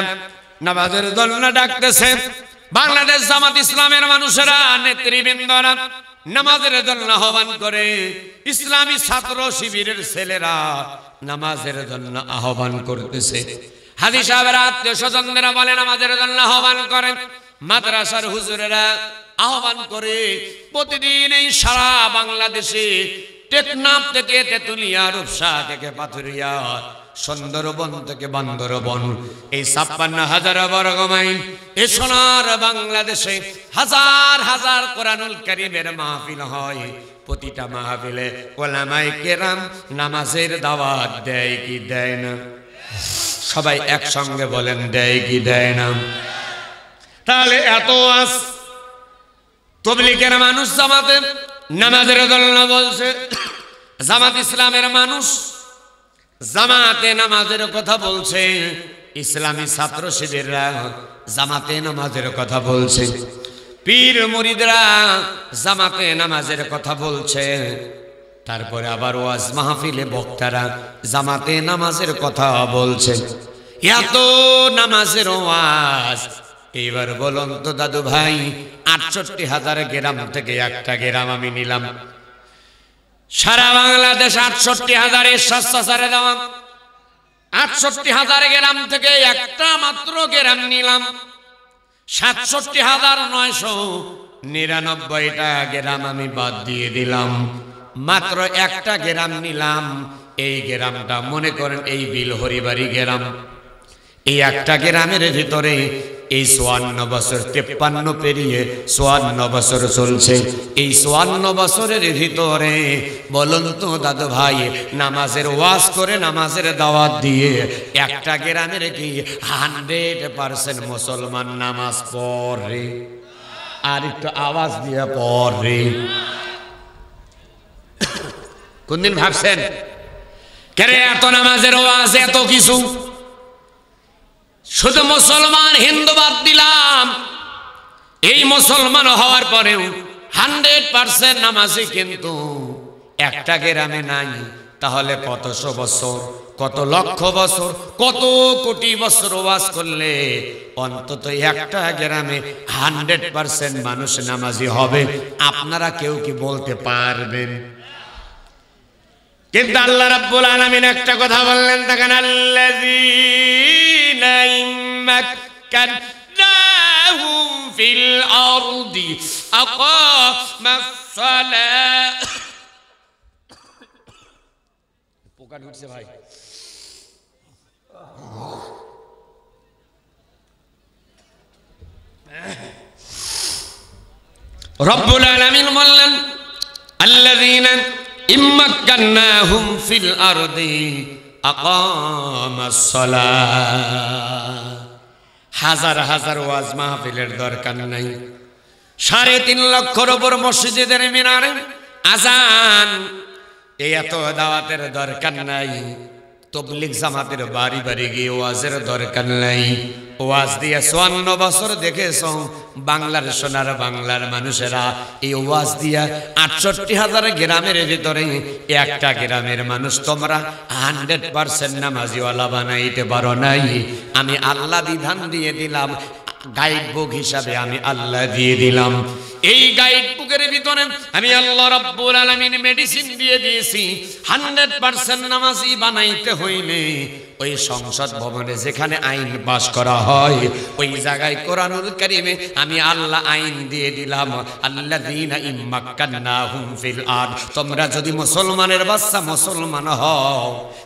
নামাজের জন্য ডাকতেছে। বাংলাদেশ জামাত ইসলামের মানুষেরা, নেতৃবৃন্দরা নামাজের জন্য আহ্বান করে। ইসলামী ছাত্র শিবিরের ছেলেরা নামাজের জন্য আহ্বান করতেছে। হাজী সাহেবের আত্মীয় স্বজনরা বলে নামাজের জন্য আহ্বান করেন। মাদ্রাসার হুজুরেরা আহ্বান করে। প্রতিদিন এই সারা বাংলাদেশে টেকনাফ থেকে তেতুলিয়া, রূপসা থেকে পাথুরিয়া, সুন্দরবন থেকে বান্দরবন, এই 56,000 বর্গ মাইল এ সোনার বাংলাদেশে হাজার হাজার কোরআনুল কারীমের মাহফিল হয়। প্রতিটা মাহফিলে উলামায়ে কেরাম নামাজের দাওয়াত দেয় কি দেয় না? সবাই একসঙ্গে বলেন, দেয় কি দেয় না? তাহলে এত আস তাবলীগের মানুষ জামাতে নামাজের জন্য বলছে। জামাত ইসলামের মানুষ জামাতে নামাজের কথা বলছে। ইসলামী ছাত্র শিবিররা জামাতে নামাজের কথা বলছে। পীর মুরিদরা জামাতে নামাজের কথা বলছে। তারপরে আবার ওয়াজ মাহফিলে বক্তারা জামাতে নামাজের কথা বলছে। এত নামাজের ওয়াজ। এইবার বলুন তো দাদু ভাই, 68,000 গ্রাম থেকে একটা গ্রাম আমি নিলাম। সারা বাংলাদেশ 68,000 স্বেচ্ছাচারে দেওয়া। 68,000 গ্রাম থেকে একটা মাত্র গ্রাম নিলাম। 67,999টা গ্রাম আমি বাদ দিয়ে দিলাম। মাত্র একটা গ্রাম নিলাম। এই গ্রামটা মনে করেন এই বিলহরিবাড়ি গ্রাম। এই একটা গ্রামের ভিতরে এই 54 বছর, 53 পেরিয়ে 54 বছর চলছে। এই 54 বছরের ভিতরে বলুন তো দাদু ভাই, নামাজের ওয়াজ করে নামাজের দাওয়াত দিয়ে একটা গ্রামের কি 100% মুসলমান নামাজ পড়ে? আর একটু আওয়াজ দিয়ে পড়ে। কোনদিন ভাবছেন কেরে এত নামাজের ওয়াজ, এত কিছু? শুধু মুসলমান হিন্দু বাদ দিলাম। এই মুসলমান হওয়ার পরেও 100% নামাজি কিন্তু একটা গ্রামে নাই। তাহলে কতশো বছর, কত লক্ষ বছর, কত কোটি বছর ওয়াজ করলে অন্তত একটা গ্রামে 100% মানুষ নামাজি হবে? আপনারা কেউ কি বলতে পারবেন? কিন্তু আল্লাহ রাব্বুল আলামিন একটা কথা বললেন, দেখেন, আল্লাযীনা ইম্মাক্কানাহুম ফিল আরদি আকামাস সালাহ। পোকা ঢুকছে ভাই। রব্বুল আলামিন বললেন, আল্লাযীনা ইম্মাক্কানাহুম ফিল আরদি আকামাস সালাহ। হাজার হাজার ওয়াজ মাহফিলের দরকার নাই। 3.5 লক্ষর উপর মসজিদের মিনারে আজান। এই এত দাওয়াতের দরকার নাই। তবলিগ জামাতের বাড়ি বাড়ি গিয়ে ওয়াজের দরকার নাই। ওয়াজ দিয়ে 54 বছর দেখেছ বাংলার সোনার বাংলার মানুষেরা এই ওয়াজ দিয়া 68,000 গ্রামের ভিতরে একটা গ্রামের মানুষ তোমরা 100% নামাজিওয়ালা বানাইতে পারো নাই। আমি আল্লাহ বিধান দিয়ে দিলাম, গাইড বুক হিসাবে আমি আল্লাহ দিয়ে দিলাম। এই গাইড বুকের ভিতরে আমি আল্লাহ রাব্বুল আলামিন মেডিসিন দিয়ে দিয়েছি। 100% নামাজি বানাইতে হইলে ওই সংসদ ভবনে যেখানে আইন পাস করা হয় ওই জায়গায় কোরআনুল কারীমে আমি আল্লাহ আইন দিয়ে দিলাম, আল্লাযীনা ইম্মাক্কানাহুম ফিল আরদ। তোমরা যদি মুসলমানের বাচ্চা মুসলমান হও,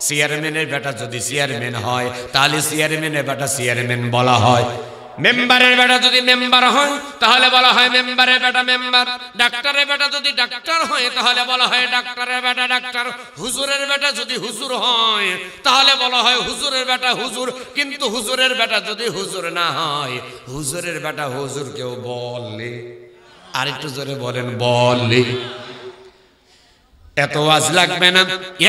চেয়ারম্যানের বেটা যদি চেয়ারম্যান হয় তাহলে চেয়ারম্যানের বেটা চেয়ারম্যান বলা হয়। মেম্বারের বেটা যদি মেম্বার হয় তাহলে বলা হয় মেম্বারের বেটা মেম্বার। ডাক্তারের বেটা যদি ডাক্তার হয় তাহলে বলা হয় ডাক্তারের বেটা ডাক্তার। হুজুরের বেটা যদি হুজুর হয় তাহলে বলা হয় হুজুরের বেটা হুজুর। কিন্তু হুজুরের বেটা যদি হুজুর না হয়, হুজুরের বেটা হুজুর কেউ বলে? আর একটু জোরে বলেন, বলে। এত ওয়াজ লাগবে না,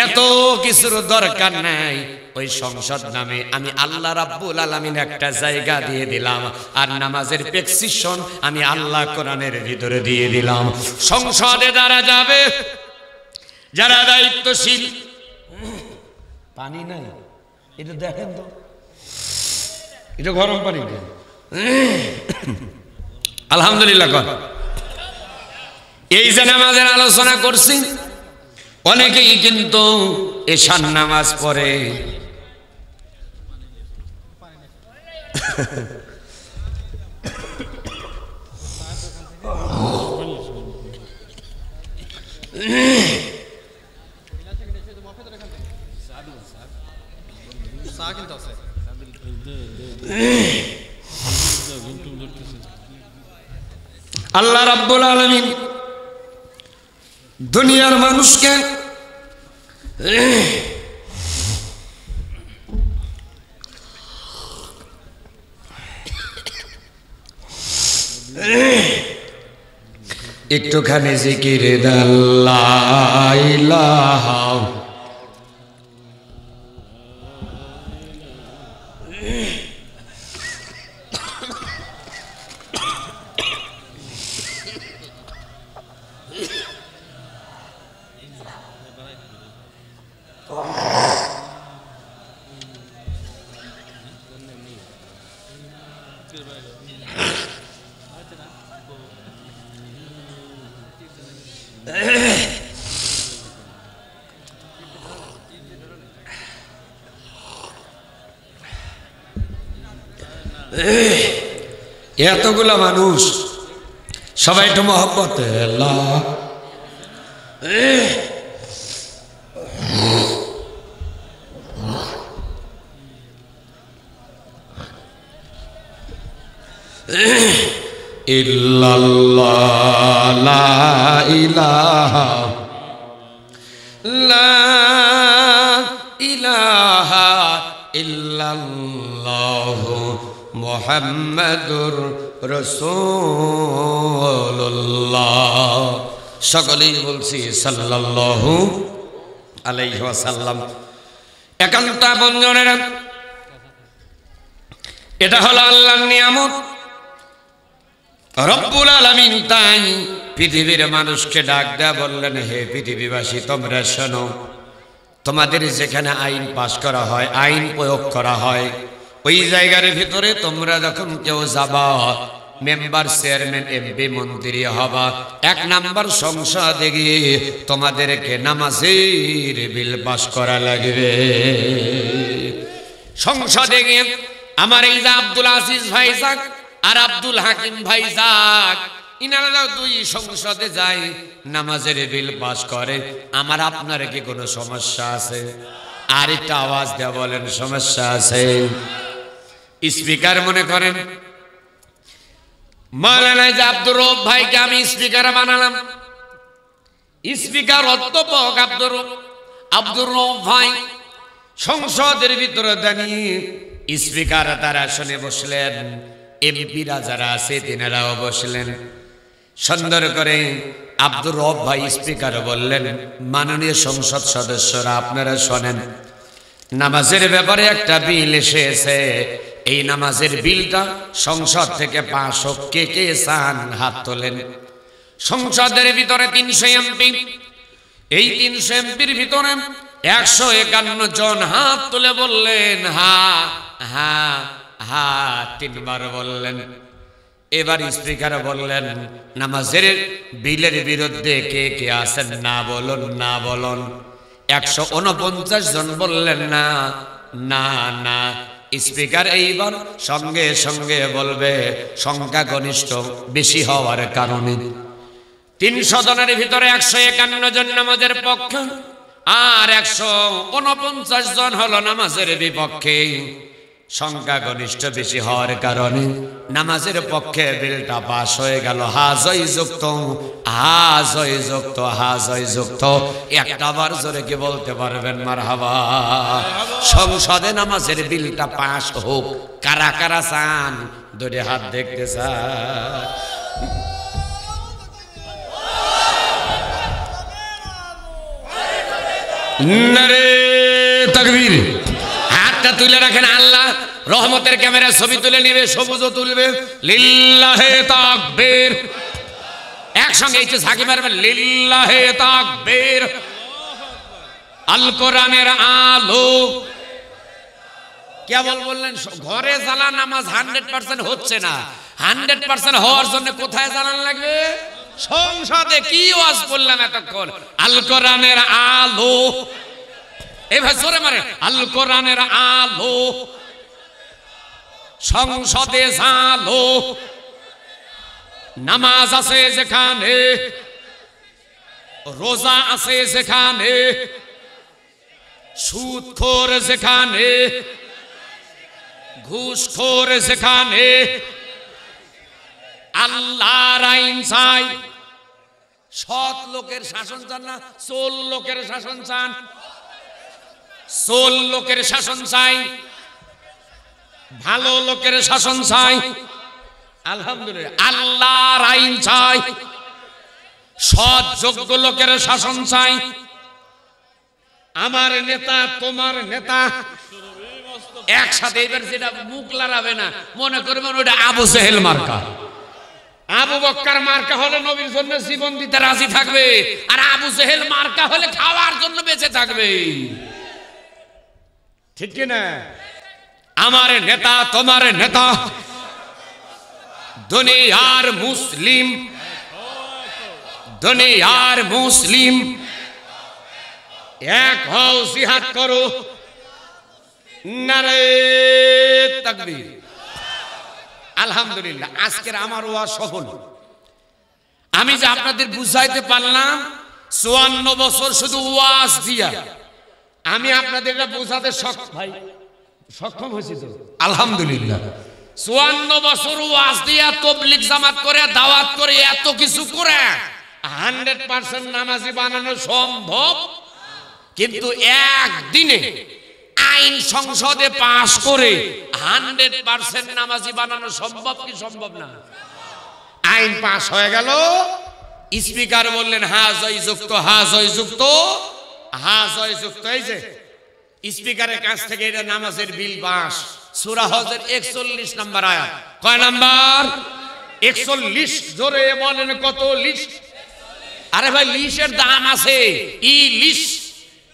এত কিছুর দরকার নাই। ওই সংসদ নামে আমি আল্লাহ রাব্বুল আলামিন একটা জায়গা দিয়ে দিলাম, আর নামাজের প্রেসক্রিপশন আমি আল্লাহ কোরআনের ভিতরে দিয়ে দিলাম। সংসদে যারা যাবে, যারা দায়িত্বশীল, পানি নাই এটা দেখেন তো, এটা গরম পানি দেন। আলহামদুলিল্লাহ কর। এই যে নামাজের আলোচনা করছি, অনেকেই কিন্তু এশার নামাজ পড়ে। আল্লাহ রাব্বুল আলামিন দুনিয়ার মানুষকে একটুখানি জিকিরে লা ইলাহা এতগুলা মানুষ সবাই একটু মহব্বতে ইল্লাল্লাহ লা ইলাহা লা ইলাহা ইল্লাল্লাহু মুহাম্মাদুর রাসূলুল্লাহ। সকলেই বলছি সাল্লাল্লাহু আলাইহি ওয়াসাল্লাম। একান্ত বন্ধনেরা, এটা হলো আল্লাহর নিয়ামত। রব্বুল আলামিন তাই পৃথিবীর মানুষকে ডাক দেয়া বললেন, হে পৃথিবীবাসী, তোমরা শোনো, তোমাদের যেখানে আইন পাশ করা হয়, আইন প্রয়োগ করা হয়, ওই জায়গার ভিতরে তোমরা যখন কেউ যাবা, মেম্বার, চেয়ারম্যান, এমপি, মন্ত্রী হবা, এক নাম্বার সংসদে গিয়ে তোমাদেরকে নামাজের বিল পাশ করা লাগবে। সংসদে গিয়ে আমার এই যে আব্দুল আজিজ ভাই যাক আর আব্দুল হাকিম ভাই যাক, ইনারা দুই সংসদে যায়, নামাজের বিল পাশ করে। আমার আপনার কি কোনো সমস্যা আছে? আর একটা আওয়াজ দেয়া বলেন, সমস্যা আছে? স্পিকার মনে করেন মাওলানা যে আব্দুর রব ভাইকে আমি স্পিকার বানালাম, স্পিকার অধ্যাপক আব্দুর রব ভাই সংসদের ভিতরে দাঁড়িয়ে স্পিকার তার আসনে বসলেন, এমপিরা যারা আছে তিনারাও বসলেন। সুন্দর করে আব্দুর রব ভাই স্পিকার বললেন, মাননীয় সংসদ সদস্যরা, আপনারা শোনেন, নামাজের ব্যাপারে একটা বিল এসেছে। এই নামাজের বিলটা সংসদ থেকে পাশ হোক। কে কে চান হাত তোলেন। সংসদের ভিতরে 300 এমপি, এই 300 এমপির ভিতরে 151 জন হাত তুলে বললেন হা হা হা, 3 বার বললেন। এবার স্পিকার বললেন, নামাজের বিলের বিরুদ্ধে কে কে আছেন, না বলুন, না বলুন। 149 জন বললেন না না না। স্পিকার এইবার সঙ্গে সঙ্গে বলবে, সংখ্যাগরিষ্ঠ বেশি হওয়ার কারণে 300 জনের ভিতরে 151 জন নামাজের পক্ষে আর 149 জন হলো নামাজের বিপক্ষে। সংখ্যাগরিষ্ঠ বেশি হওয়ার কারণে নামাজের পক্ষে বিলটা পাস হয়ে গেল। হাজয় যুক্ত হাজয় যুক্ত হাজয় যুক্ত একটা বার জোরে কি বলতে পারবেন মারহাবা? সংসদে নামাজের বিলটা পাস হোক। কারা কারা চান? দুটি হাত দেখতে চান? নারে তাকবীর। হাতটা তুলে রাখেন, আল্লাহ রহমতের ক্যামেরা ছবি তুলে নিবে, সবুজও তুলবে। লিল্লাহে তাকবীর। একসঙ্গে এই যে ঝাঁকি মারবেন, লিল্লাহে তাকবীর। আল কোরআনের আলো। কেবল বললেন ঘরে জ্বালা নামাজ 100% হচ্ছে না। 100% হওয়ার জন্য কোথায় জ্বালান লাগবে? সংসদে। কি ওয়াজ বললাম এতক্ষণ? আল কোরআনের আলো। এভাবে জোরে মারে, আল কোরআনের আলো। সংসদে জালো। নামাজ আছে যেখানে, রোজা আছে যেখানে, সুদখোর যেখানে, ঘুষখোর যেখানে, আল্লাহর আইন চাই। সৎ লোকের শাসন চান না, চোর লোকের শাসন চান? চোর লোকের শাসন চাই, ভালো লোকের শাসন চাই। আলহামদুলিল্লাহ, আল্লাহর আইন চাই, সৎ যোগ্য লোকের শাসন চাই। আমার নেতা তোমার নেতা একসাথে। এবার যেটা মুখ লড়াবে না, মনে করবেন ওটা আবু জেহেল মার্কা। আবু বক্কর মার্কা হলে নবীর জন্য জীবন দিতে রাজি থাকবে, আর আবু জেহেল মার্কা হলে খাওয়ার জন্য বেঁচে থাকবে। ঠিক কি না? আমার নেতা তোমার নেতা, দুনিয়ার মুসলিম, দুনিয়ার মুসলিম, এক হও জিহাদ করো। নারে তাকবীর। আলহামদুলিল্লাহ, আজকের আমার ওয়াজ সফল। আমি যে আপনাদের বুঝাইতে পারলাম 54 বছর শুধু ওয়াজ দিয়া, আমি আপনাদের বোঝাতে সক্ষম হয়েছি তো আলহামদুলিল্লাহ। 54 বছর ওয়াজ দিয়া, তাবলীগ জামাত করে, দাওয়াত করে, এত কিছু করে 100% নামাজি বানানো সম্ভব। কিন্তু একদিনে আইন সংসদে পাশ করে 100% নামাজি বানানো সম্ভব কি সম্ভব না? আইন পাশ হয়ে গেল, স্পিকার বললেন হ্যাঁ জয়যুক্ত, হ্যাঁ জয়যুক্ত, হ্যাঁ জয়যুক্ত। এই যে স্পিকারের কাছ থেকে এটা নামাজের বিল পাস। সূরা হজের 41 নম্বর আয়াত। কয় নাম্বার? 41। জোরে বলেন কত? লিস্ট। আরে ভাই, লিস্টের দাম আছে। ই লিস্ট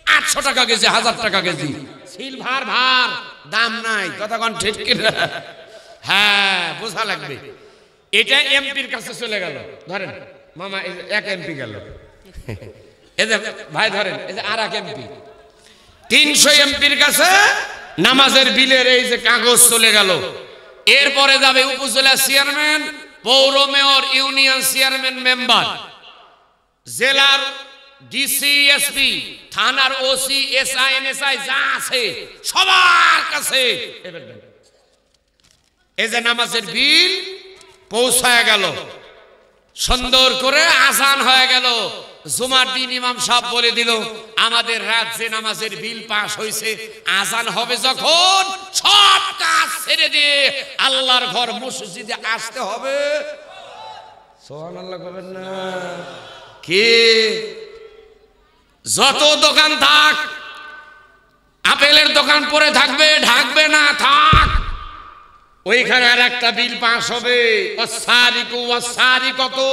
800 টাকা কেজি, 1000 টাকা কেজি। সিলভার ভার দাম নাই। কথা কোন ঠিক কিনা? হ্যাঁ, বোঝা লাগবে। এটা এমপির কাছে চলে গেল। ধরেন মামা, এক এমপি গেল। এই যে ভাই ধরেন, এই যে আর এক এমপি। 300 এমপির কাছে নামাজের বিলের এই যে কাগজ চলে গেল। এরপরে যাবে উপজেলা চেয়ারম্যান, পৌর মেয়র, ইউনিয়ন চেয়ারম্যান, মেম্বার, জেলার ডিসি, এসপি, থানার ওসি, এসআই, এনএসআই যা আছে সবার কাছে এই যে নামাজের বিল পৌঁছায় গেল। সুন্দর করে আজান হয়ে গেল। জুমার দিন ইমাম সাহেব বলে দিল, আমাদের রাজ্যে নামাজের বিল পাস হয়েছে। আজান হবে যখন, সব কাজ ছেড়ে দিয়ে আল্লাহর ঘর মসজিদে আসতে হবে। সুবহানাল্লাহ বলেন না? কি যত দোকান থাক, আপেলের দোকান পরে থাকবে, ঢাকবে না, থাক। ওইখানে আর একটা বিল পাস হবে। ওয়াসারিকু ওয়াসারিকাতু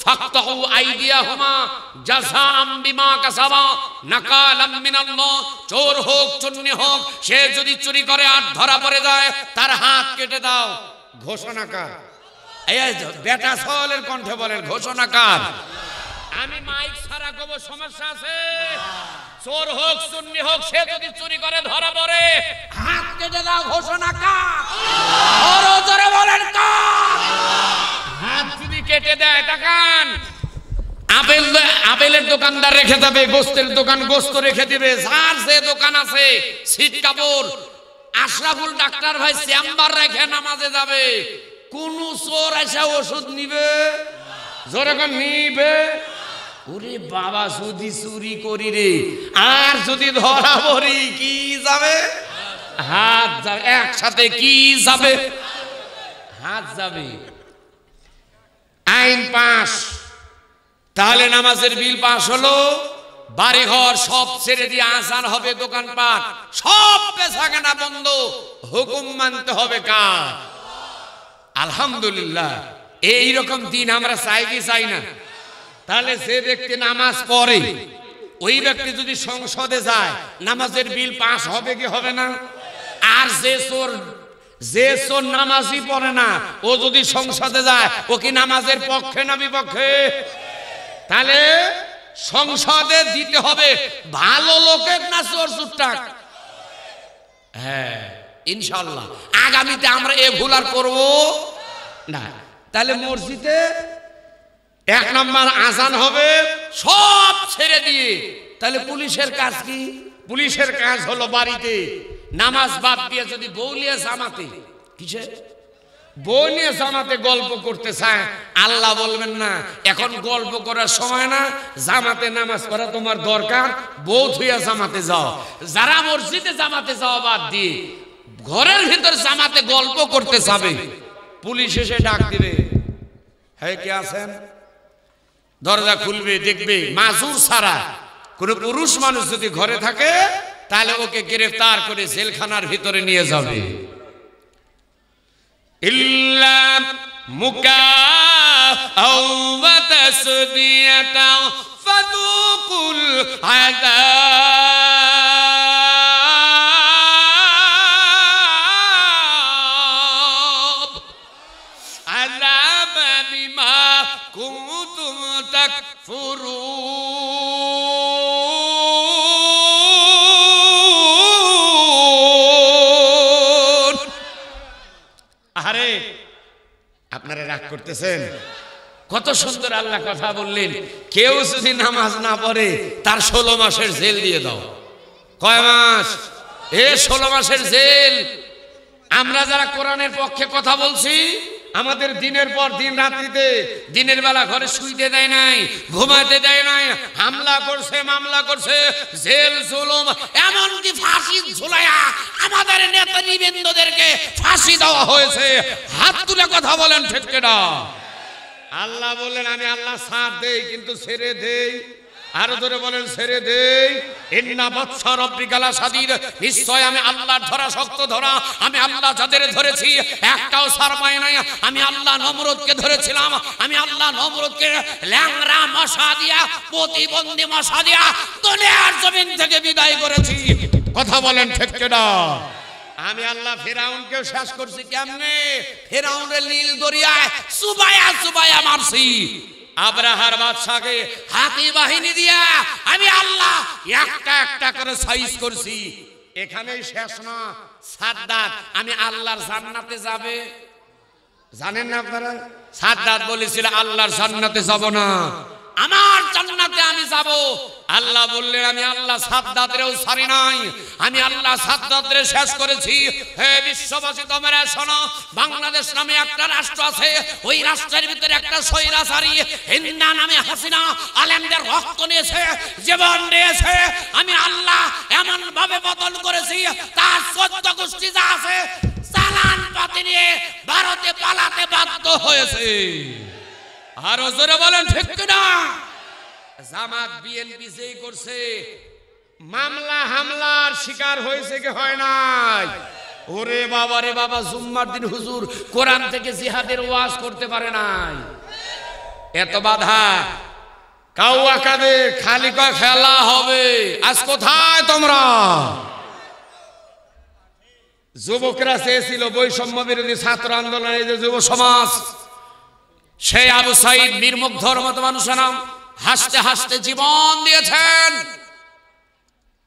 ফাকতাউ আইদিয়াহুমা জাযাআম বিমা কাসাবা নাকালাম মিনাল্লাহ। চোর হোক, চুন্নি হোক, সে যদি চুরি করে আর ধরা পড়ে যায়, তার হাত কেটে দাও। ঘোষণাকার। এই বেটা সওয়ালের কণ্ঠে বলেন ঘোষণাকার। আমি মাইক ছাড়া কব, সমস্যা আছে? চোর হোক, চুন্নি হোক, সে যদি চুরি করে ধরা পড়ে, হাত কেটে দাও। ঘোষণাকার। আরো জোরে বলেন কার? হাত যদি কেটে দেয়, তাকান। আপেলের দোকানদার রেখে যাবে, গোস্তের দোকান গোস্ত রেখে দিবে, যার যে দোকান আছে ছিট কাপড় আশরাফুল ডাক্তার ভাই চেম্বার রেখে নামাজে যাবে, কোন চোর এসে ওষুধ নিবে? জোরে কোন নিবে? ওরে বাবা, যদি চুরি করি রে আর যদি ধরা পড়ি কি যাবে? হাত যাবে, একসাথে কি যাবে? হাত যাবে। আইন পাস, তাহলে নামাজের বিল পাস হলো, বাড়ি ঘর সব ছেড়ে দিয়ে আজান হবে, দোকানপাট সব বেচাকেনা বন্ধ, হুকুম মানতে হবে কার? আলহামদুলিল্লাহ, এইরকম দিন আমরা চাই কি চাই না? তাহলে যে ব্যক্তি নামাজ পড়ে ওই ব্যক্তি যদি সংসদে যায় নামাজের বিল পাস হবে কি হবে না? আর যে চোর নামাজই পড়ে না ও যদি সংসদে যায় ও কি নামাজের পক্ষে না বিপক্ষে? তাহলে সংসদে দিতে হবে ভালো লোকের না চোর চুট্টাক? হ্যাঁ, ইনশাআল্লাহ আগামীতে আমরা এ ভুল আর করব না। তাহলে মসজিদে 1 নম্বর আজান হবে সব ছেড়ে দিয়ে। তাহলে পুলিশের কাজ কি? পুলিশের কাজ হলো বাড়িতে নামাজ বাদ দিয়ে যদি বউলিয়া জামাতে, কিসে বউলিয়া জামাতে গল্প করতে চায়, আল্লাহ বলবেন না এখন গল্প করার সময় না, জামাতে নামাজ পড়া তোমার দরকার, বউ থুইয়া জামাতে যাও। যারা মসজিদে জামাতে যাওয়া বাদ দিয়ে ঘরের ভিতর জামাতে গল্প করতে যাবে, পুলিশ এসে ডাক দিবে, হ্যাঁ কে আছেন? দরজা খুলবে, দেখবে মাজুর ছাড়া কোন পুরুষ মানুষ যদি ঘরে থাকে তাহলে ওকে গ্রেফতার করে জেলখানার ভিতরে নিয়ে যাবে। ইল্লা মুকাআও ওয়া তাসদিয়াতা ফাদুকুল আযাব আযাব বিমা কুনতুম তাকফুরুন। আরে আপনারা রাগ করতেছেন? কত সুন্দর আল্লাহ কথা বললেন, কেউ যদি নামাজ না পড়ে তার 16 মাসের জেল দিয়ে দাও। কয় মাস? 16 মাসের জেল। আমরা যারা কোরআনের পক্ষে কথা বলছি, আমাদের দিনের পর দিন রাত্রিতে দিনের বেলা ঘরে শুইতে দেয় নাই, ঘুমাতে দেয় নাই, হামলা করছে, মামলা করছে, জেল জুলুম, এমনকি ফাঁসি ঝুলাইয়া আমাদের নেতৃবৃন্দদেরকে ফাঁসি দেওয়া হয়েছে। হাত তুলে কথা বলেন ঠিক কিনা? আল্লাহ বললেন আমি আল্লাহ সাথ দেই কিন্তু ছেড়ে দেই। আরো ধরে বলেন ছেড়ে দেই। ইন্না বাতশা রাব্বিকা লাশাদীদ, নিশ্চয় আমি আল্লাহর ধরা শক্ত ধরা। আমি আল্লাহ যাদের ধরেছি একটাও ছাড় পায় নাই। আমি আল্লাহ নমরুদকে ধরেছিলাম, আমি আল্লাহ নমরুদকে ল্যাংড়া মশা দিয়া, প্রতিবন্ধী মশা দিয়া দুনিয়ার জমিন থেকে বিদায় করেছি। কথা বলেন ঠিক কিনা? আমি আল্লাহ ফিরাউনকেও শেষ করছি। কেমনে? ফিরাউনের নীল দরিয়ায় চুবায়া চুবায়া মারছি। আব্রাহার বাদশাকে হাতি বাহিনী দিয়া আমি আল্লাহ একটা একটা করে সাইজ করছি। এখানেই শেষ না, সাদ্দাত আমি আল্লাহর জান্নাতে যাবে। জানেন না আপনারা? সাদ্দাত বলেছিল আল্লাহর জান্নাতে যাব না, আমার জান্নাতে আমি যাব। আল্লাহ বললেন আমি আল্লাহ সাদ্দাতেরও ছাড়ি নাই, আমি আল্লাহ সাদ্দাতের শেষ করেছি। হে বিশ্ববাসী তোমরা শোনো, বাংলাদেশ নামে একটা রাষ্ট্র আছে, ওই রাষ্ট্রের ভিতরে একটা স্বৈরাচারী হিন্দা নামে হাসিনা আলেমদের রক্ত নিয়েছে, জীবন দিয়েছে। আমি আল্লাহ এমন ভাবে বদল করেছি, তার 14 গোষ্ঠী যা আছে চালান পাতি নিয়ে ভারতে পালাতে বাধ্য হয়েছে। আরো জোরে বলেন ঠিক কিনা? জামাত বিএনপি যেই করছে, মামলা হামলার শিকার হয়েছে কি হয় নাই? ওরে বাবা রে বাবা, জুম্মার দিন হুজুর কোরআন থেকে জিহাদের ওয়াজ করতে পারে নাই, এত বাধা। কাউয়া কাঁদে খালি কয় খেলা হবে। আজ কোথায় তোমরা? যুবকরা চেয়েছিল বৈষম্য বিরোধী ছাত্র আন্দোলনের যে যুব সমাজ, সেই আবু সাইদ, মীর মুগ্ধর মতো মানুষেরা হাসতে হাসতে জীবন দিয়েছেন।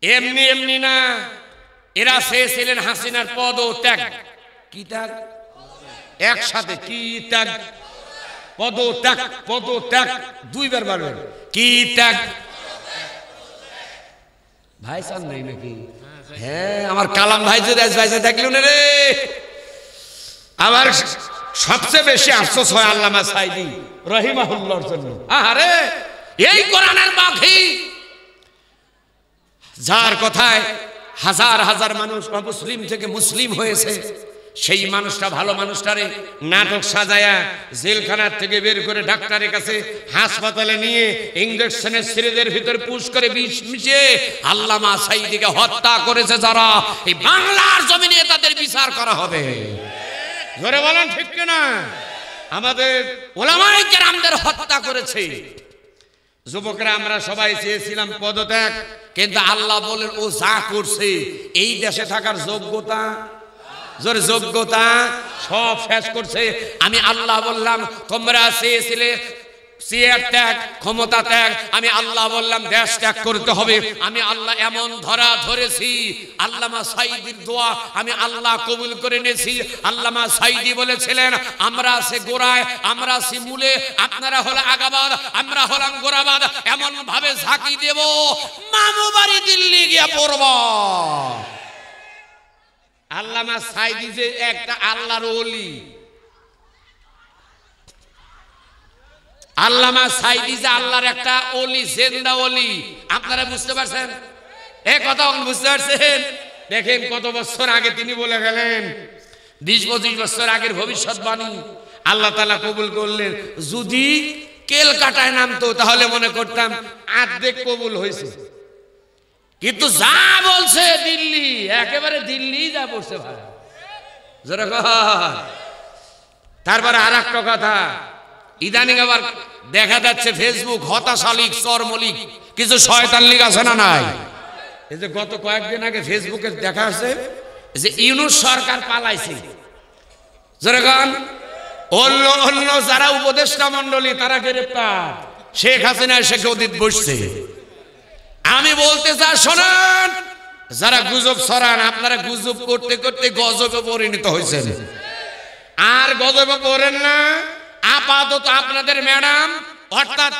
এমনি এমনি না, এরা চেয়েছিলেন হাসিনার পদত্যাগ। কি ত্যাগ? একসাথে কি ত্যাগ? পদত্যাগ, পদত্যাগ দুইবার বলবেন। কি ত্যাগ? ভাইসান নাই নাকি? হ্যাঁ, আমার কালাম ভাই যদি ভাইসা দেখল না রে। আমার সবচেয়ে বেশি আফসোস হয় আল্লামা সাইদি রহিমাহুল্লাহর জন্য। আরে এই কোরআনের পাখি যার কথায় হাজার হাজার মানুষ অমুসলিম থেকে মুসলিম হয়েছে, সেই মানুষটা ভালো মানুষটারে নাটক সাজায়া জেলখানার থেকে বের করে ডাক্তারের কাছে হাসপাতালে নিয়ে ইঞ্জেকশনের সিরিজের ভিতর পুশ করে বিষ মিশিয়ে আল্লামা সাইদিকে হত্যা করেছে যারা, এই বাংলার জমিনে তাদের বিচার করা হবে। জোরে বলেন ঠিক কিনা? আমাদের ওলামায়ে কেরামদের হত্যা করেছে। যুবকরা আমরা সবাই চেয়েছিলাম পদত্যাগ, কিন্তু আল্লাহ বলেন ও যা করছে এই দেশে থাকার যোগ্যতা যোগ্যতা সব শেষ করছে। আমি আল্লাহ বললাম তোমরা চেয়েছিলে চেয়ার ত্যাগ, ক্ষমতা ত্যাগ, আমি আল্লাহ বললাম দেশ ত্যাগ করতে হবে। আমি আল্লাহ এমন ধরেছি, আল্লামা সাইদির দোয়া আমি আল্লাহ কবুল করে নিয়েছি। আল্লামা সাইদি বলেছিলেন আমরা আছি গোড়ায়, আমরা আছি মূলে, আপনারা হলো আগাবাদ, আমরা হলাম গোড়াবাদ। এমন ভাবে ঝাঁকি দেব মামু বাড়ি দিল্লি গিয়া পড়ব। আল্লামা সাইদি যে একটা আল্লাহর ওলি, আল্লামা সাইদি যে আল্লাহর একটা ওলি, জেন্দা ওলি। আপনারা বুঝতে পারছেন? এ কথা বুঝতে পারছেন? দেখেন কত বছর আগে তিনি বলে গেলেন, 20-25 বছর আগের ভবিষ্যৎবাণী আল্লাহ তাআলা কবুল করলেন। যদি কেলকাটায় নামতো তাহলে মনে করতাম আর্ধেক কবুল হয়েছে, কিন্তু যা বলছে দিল্লি, একেবারে দিল্লি যা বলছে ভাই। জোরে কর। তারপরে আর একটা কথা, ইদানিং আবার দেখা যাচ্ছে ফেসবুক হতাশা লীগ, চরমলীগ, কিছু শয়তান লীগ আছে না নাই? এই যে গত কয়েকদিন আগে ফেসবুকে দেখা আছে যে ইউনূস সরকার পালাইছে। যেরকম অন্য যারা উপদেষ্টা মন্ডলী তারা গ্রেপ্তার, শেখ হাসিনা এসে গদিতে বসছে। আমি বলতে চাই শোনেন, যারা গুজব ছড়ান আপনারা গুজব করতে করতে গজবে পরিণত হয়েছেন। আর গজবে পড়েন না। আপাতত আপনাদের ম্যাডাম অর্থাৎ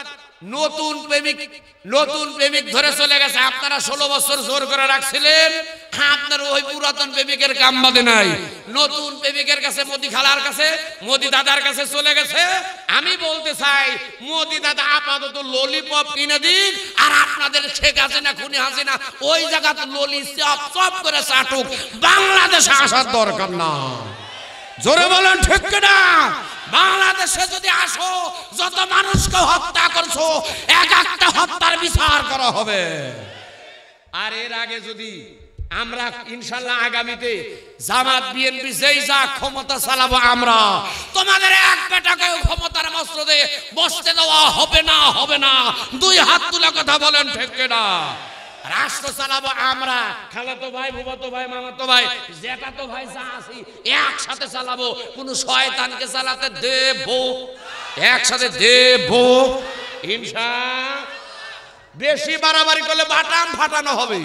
নতুন প্রেমিক ধরে চলে গেছে। আপনারা 16 বছর জোর করে রাখছিলেন, আপনার ওই পুরাতন প্রেমিকের কাম বাদে নাই। নতুন প্রেমিকের কাছে, মোদি খালার কাছে, মোদি দাদার কাছে চলে গেছে। আমি বলতে চাই মোদি দাদা আপাতত ললিপপ কিনে দিন, আর আপনাদের শেখ হাসিনা, খুনি হাসিনা ওই জায়গাতে ললি চপ করে চাটুক। বাংলাদেশে আসার দরকার না। জোরে বলেন ঠিক কিনা? বাংলাদেশে যদি আসো, যত মানুষকে হত্যা করছো এক একটা হত্যার বিচার করা হবে। আর এর আগে যদি আমরা ইনশাল্লাহ আগামীতে জামাত বিএনপি যেই যা ক্ষমতা চালাবো, আমরা তোমাদের এক বেটাকেও ক্ষমতার মসনদে বসতে দেওয়া হবে না। 2 হাত তুলে কথা বলেন ঠিক কিনা? রাষ্ট্র চালাবো আমরা, খালাতো ভাই, ফুফাতো ভাই, মামাতো ভাই, জ্যাঠাতো ভাই যা আছি একসাথে চালাবো। কোন শয়তানকে চালাতে দেব, একসাথে দেব ইনশাআল্লাহ। বেশি বাড়াবাড়ি করলে বাটাম ফাটানো হবে।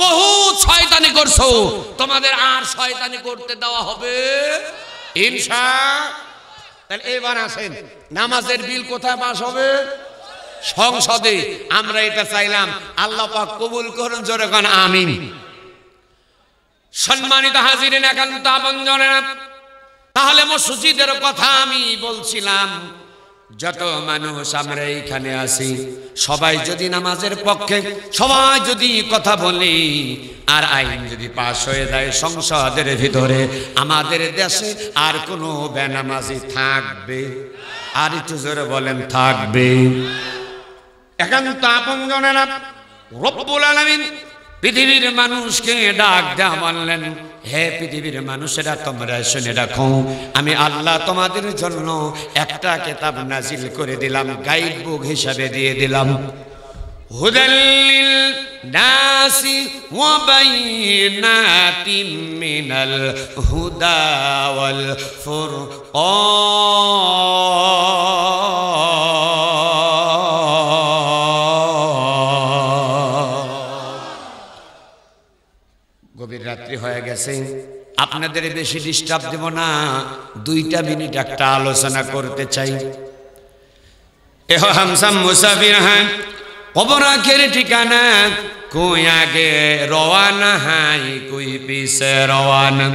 বহু শয়তানি করছো, তোমাদের আর শয়তানি করতে দেওয়া হবে ইনশাআল্লাহ। তাহলে এবার আসেন, নামাজের বিল কোথায় পাস হবে? সংসদে। আমরা এটা চাইলাম, আল্লাহ পাক কবুল করুন। জোরে কোন আমিন। সম্মানিত হাজিরিন, একান্ত আপনজনেরা, তাহলে মসজিদের কথা আমি বলছিলাম। যত মানুষ আমরা এইখানে আছি সবাই যদি নামাজের পক্ষে, সবাই যদি কথা বলি, আর আইন যদি পাশ হয়ে যায় সংসদের ভিতরে, আমাদের দেশে আর কোনো বেনামাজি থাকবে? আর একটু জোরে বলেন, থাকবে? একান্ত আপনজনেরা, রব্বুল আলামিন পৃথিবীর মানুষকে ডাক দেয়া বললেন, হে পৃথিবীর মানুষেরা তোমরা শুনে রাখো, আমি আল্লাহ তোমাদের জন্য একটা কিতাব নাজিল করে দিলাম, গাইড বুক হিসাবে দিয়ে দিলাম। হুদাল লিল নাসি ওয়া বাইনাতিম মিনাল হুদা ওয়াল গভীর রাত্রি হয়ে গেছে, আপনাদের বেশি ডিস্টার্ব দেব না। 2টা মিনিট একটা আলোচনা করতে চাই। এহ হামসাম মুসাফির হ্যাঁ কবর আখের ঠিকানা কোই আগে রওয়ানা হাই কোই পিছে রওয়ানা